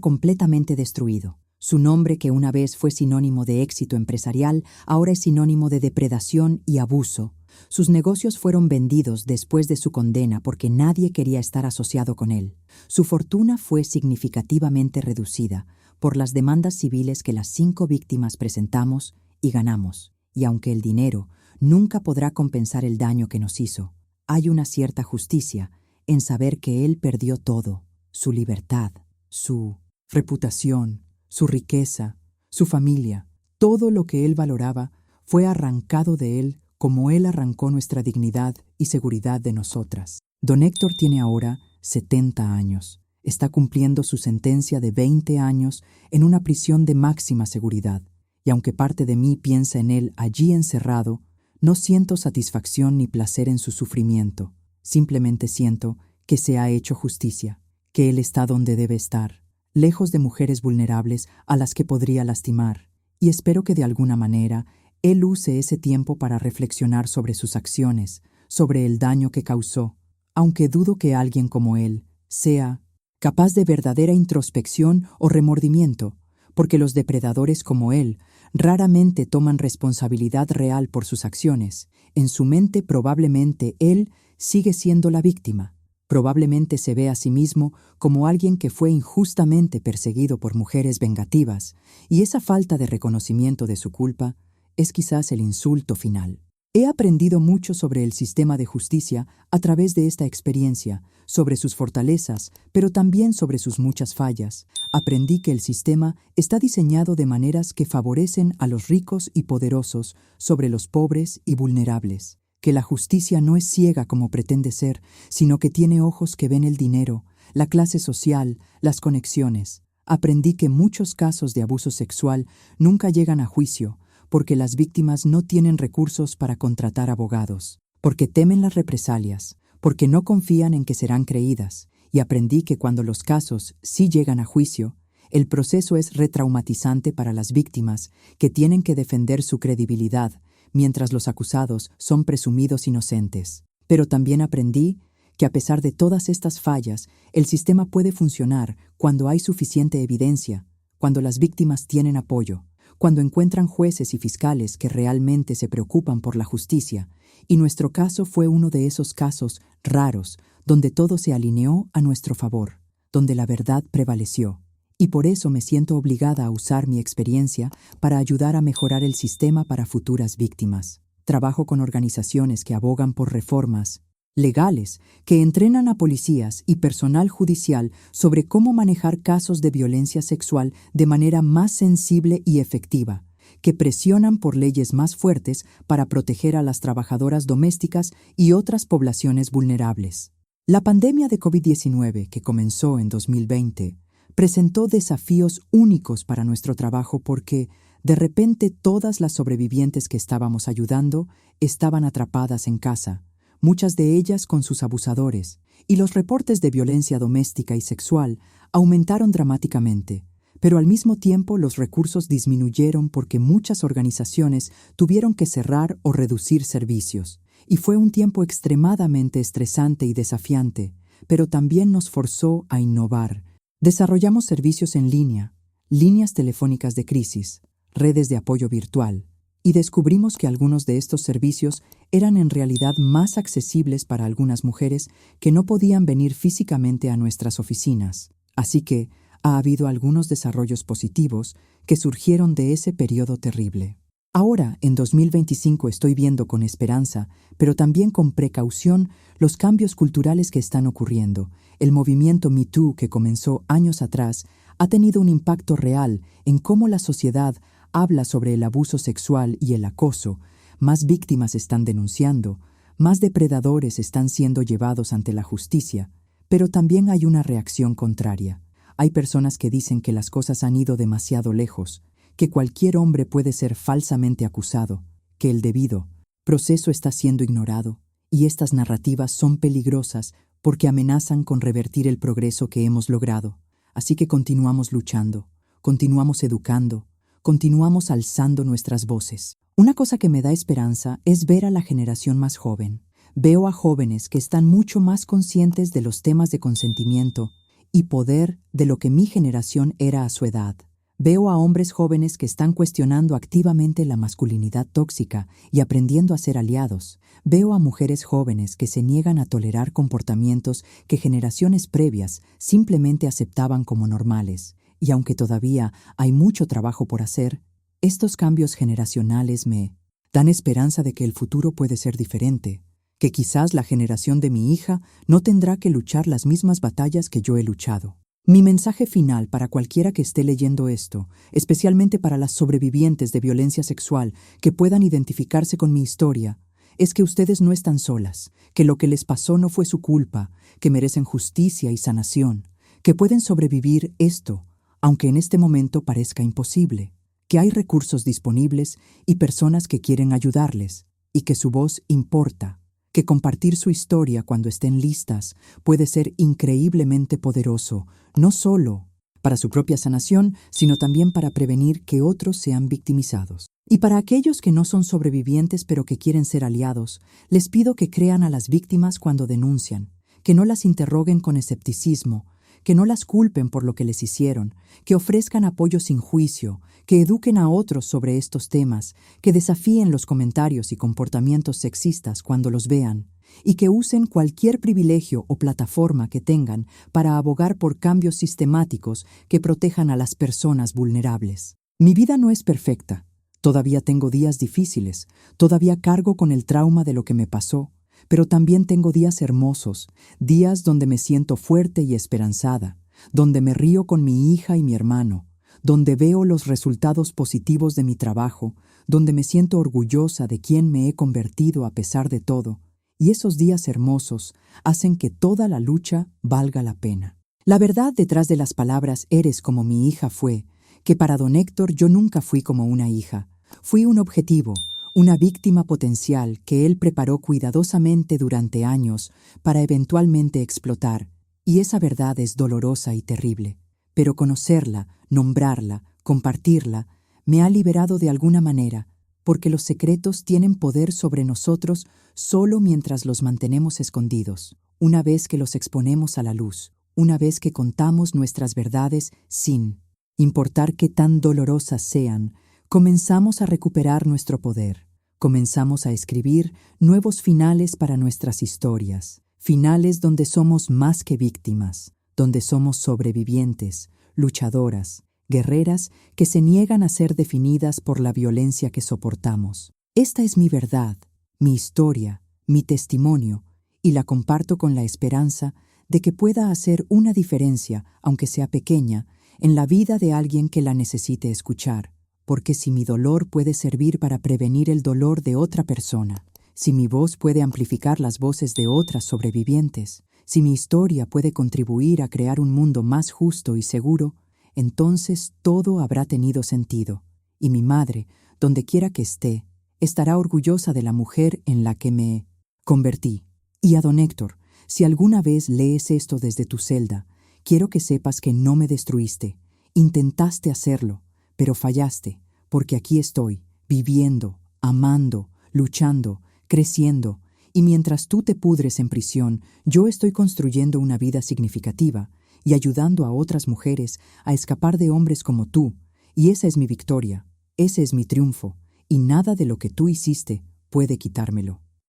completamente destruido. Su nombre, que una vez fue sinónimo de éxito empresarial, ahora es sinónimo de depredación y abuso. Sus negocios fueron vendidos después de su condena porque nadie quería estar asociado con él. Su fortuna fue significativamente reducida por las demandas civiles que las 5 víctimas presentamos y ganamos. Y aunque el dinero nunca podrá compensar el daño que nos hizo, hay una cierta justicia en saber que él perdió todo: su libertad, su reputación, su riqueza, su familia. Todo lo que él valoraba fue arrancado de él, como él arrancó nuestra dignidad y seguridad de nosotras. Don Héctor tiene ahora 70 años. Está cumpliendo su sentencia de 20 años en una prisión de máxima seguridad, y aunque parte de mí piensa en él allí encerrado, no siento satisfacción ni placer en su sufrimiento. Simplemente siento que se ha hecho justicia, que él está donde debe estar, lejos de mujeres vulnerables a las que podría lastimar, y espero que de alguna manera él use ese tiempo para reflexionar sobre sus acciones, sobre el daño que causó, aunque dudo que alguien como él sea capaz de verdadera introspección o remordimiento, porque los depredadores como él raramente toman responsabilidad real por sus acciones. En su mente probablemente él sigue siendo la víctima. Probablemente se ve a sí mismo como alguien que fue injustamente perseguido por mujeres vengativas, y esa falta de reconocimiento de su culpa es quizás el insulto final. He aprendido mucho sobre el sistema de justicia a través de esta experiencia, sobre sus fortalezas, pero también sobre sus muchas fallas. Aprendí que el sistema está diseñado de maneras que favorecen a los ricos y poderosos sobre los pobres y vulnerables, que la justicia no es ciega como pretende ser, sino que tiene ojos que ven el dinero, la clase social, las conexiones. Aprendí que muchos casos de abuso sexual nunca llegan a juicio, porque las víctimas no tienen recursos para contratar abogados, porque temen las represalias, porque no confían en que serán creídas, y aprendí que cuando los casos sí llegan a juicio, el proceso es retraumatizante para las víctimas, que tienen que defender su credibilidad, mientras los acusados son presumidos inocentes. Pero también aprendí que a pesar de todas estas fallas, el sistema puede funcionar cuando hay suficiente evidencia, cuando las víctimas tienen apoyo, cuando encuentran jueces y fiscales que realmente se preocupan por la justicia, y nuestro caso fue uno de esos casos raros, donde todo se alineó a nuestro favor, donde la verdad prevaleció. Y por eso me siento obligada a usar mi experiencia para ayudar a mejorar el sistema para futuras víctimas. Trabajo con organizaciones que abogan por reformas legales, que entrenan a policías y personal judicial sobre cómo manejar casos de violencia sexual de manera más sensible y efectiva, que presionan por leyes más fuertes para proteger a las trabajadoras domésticas y otras poblaciones vulnerables. La pandemia de COVID-19, que comenzó en 2020, presentó desafíos únicos para nuestro trabajo porque, de repente, todas las sobrevivientes que estábamos ayudando estaban atrapadas en casa, muchas de ellas con sus abusadores, y los reportes de violencia doméstica y sexual aumentaron dramáticamente, pero al mismo tiempo los recursos disminuyeron porque muchas organizaciones tuvieron que cerrar o reducir servicios, y fue un tiempo extremadamente estresante y desafiante, pero también nos forzó a innovar. Desarrollamos servicios en línea, líneas telefónicas de crisis, redes de apoyo virtual, y descubrimos que algunos de estos servicios eran en realidad más accesibles para algunas mujeres que no podían venir físicamente a nuestras oficinas. Así que ha habido algunos desarrollos positivos que surgieron de ese periodo terrible. Ahora, en 2025, estoy viendo con esperanza, pero también con precaución, los cambios culturales que están ocurriendo. El movimiento Me Too, que comenzó años atrás, ha tenido un impacto real en cómo la sociedad habla sobre el abuso sexual y el acoso. Más víctimas están denunciando, más depredadores están siendo llevados ante la justicia, pero también hay una reacción contraria. Hay personas que dicen que las cosas han ido demasiado lejos, que cualquier hombre puede ser falsamente acusado, que el debido proceso está siendo ignorado, y estas narrativas son peligrosas porque amenazan con revertir el progreso que hemos logrado. Así que continuamos luchando, continuamos educando, continuamos alzando nuestras voces. Una cosa que me da esperanza es ver a la generación más joven. Veo a jóvenes que están mucho más conscientes de los temas de consentimiento y poder de lo que mi generación era a su edad. Veo a hombres jóvenes que están cuestionando activamente la masculinidad tóxica y aprendiendo a ser aliados. Veo a mujeres jóvenes que se niegan a tolerar comportamientos que generaciones previas simplemente aceptaban como normales. Y aunque todavía hay mucho trabajo por hacer, estos cambios generacionales me dan esperanza de que el futuro puede ser diferente, que quizás la generación de mi hija no tendrá que luchar las mismas batallas que yo he luchado. Mi mensaje final para cualquiera que esté leyendo esto, especialmente para las sobrevivientes de violencia sexual que puedan identificarse con mi historia, es que ustedes no están solas, que lo que les pasó no fue su culpa, que merecen justicia y sanación, que pueden sobrevivir esto, aunque en este momento parezca imposible, que hay recursos disponibles y personas que quieren ayudarles, y que su voz importa, que compartir su historia cuando estén listas puede ser increíblemente poderoso, no solo para su propia sanación, sino también para prevenir que otros sean victimizados. Y para aquellos que no son sobrevivientes pero que quieren ser aliados, les pido que crean a las víctimas cuando denuncian, que no las interroguen con escepticismo, que no las culpen por lo que les hicieron, que ofrezcan apoyo sin juicio, que eduquen a otros sobre estos temas, que desafíen los comentarios y comportamientos sexistas cuando los vean, y que usen cualquier privilegio o plataforma que tengan para abogar por cambios sistemáticos que protejan a las personas vulnerables. Mi vida no es perfecta. Todavía tengo días difíciles, todavía cargo con el trauma de lo que me pasó, pero también tengo días hermosos, días donde me siento fuerte y esperanzada, donde me río con mi hija y mi hermano, donde veo los resultados positivos de mi trabajo, donde me siento orgullosa de quién me he convertido a pesar de todo, y esos días hermosos hacen que toda la lucha valga la pena. La verdad detrás de las palabras "eres como mi hija" fue que para don Héctor yo nunca fui como una hija. Fui un objetivo, una víctima potencial que él preparó cuidadosamente durante años para eventualmente explotar, y esa verdad es dolorosa y terrible. Pero conocerla, nombrarla, compartirla, me ha liberado de alguna manera, porque los secretos tienen poder sobre nosotros solo mientras los mantenemos escondidos. Una vez que los exponemos a la luz, una vez que contamos nuestras verdades sin importar qué tan dolorosas sean, comenzamos a recuperar nuestro poder. Comenzamos a escribir nuevos finales para nuestras historias, finales donde somos más que víctimas, donde somos sobrevivientes, luchadoras, guerreras que se niegan a ser definidas por la violencia que soportamos. Esta es mi verdad, mi historia, mi testimonio, y la comparto con la esperanza de que pueda hacer una diferencia, aunque sea pequeña, en la vida de alguien que la necesite escuchar. Porque si mi dolor puede servir para prevenir el dolor de otra persona, si mi voz puede amplificar las voces de otras sobrevivientes, si mi historia puede contribuir a crear un mundo más justo y seguro, entonces todo habrá tenido sentido, y mi madre, donde quiera que esté, estará orgullosa de la mujer en la que me convertí. Y a don Héctor, si alguna vez lees esto desde tu celda, quiero que sepas que no me destruiste. Intentaste hacerlo, pero fallaste, porque aquí estoy, viviendo, amando, luchando, creciendo, y mientras tú te pudres en prisión, yo estoy construyendo una vida significativa y ayudando a otras mujeres a escapar de hombres como tú, y esa es mi victoria, ese es mi triunfo, y nada de lo que tú hiciste puede quitármelo.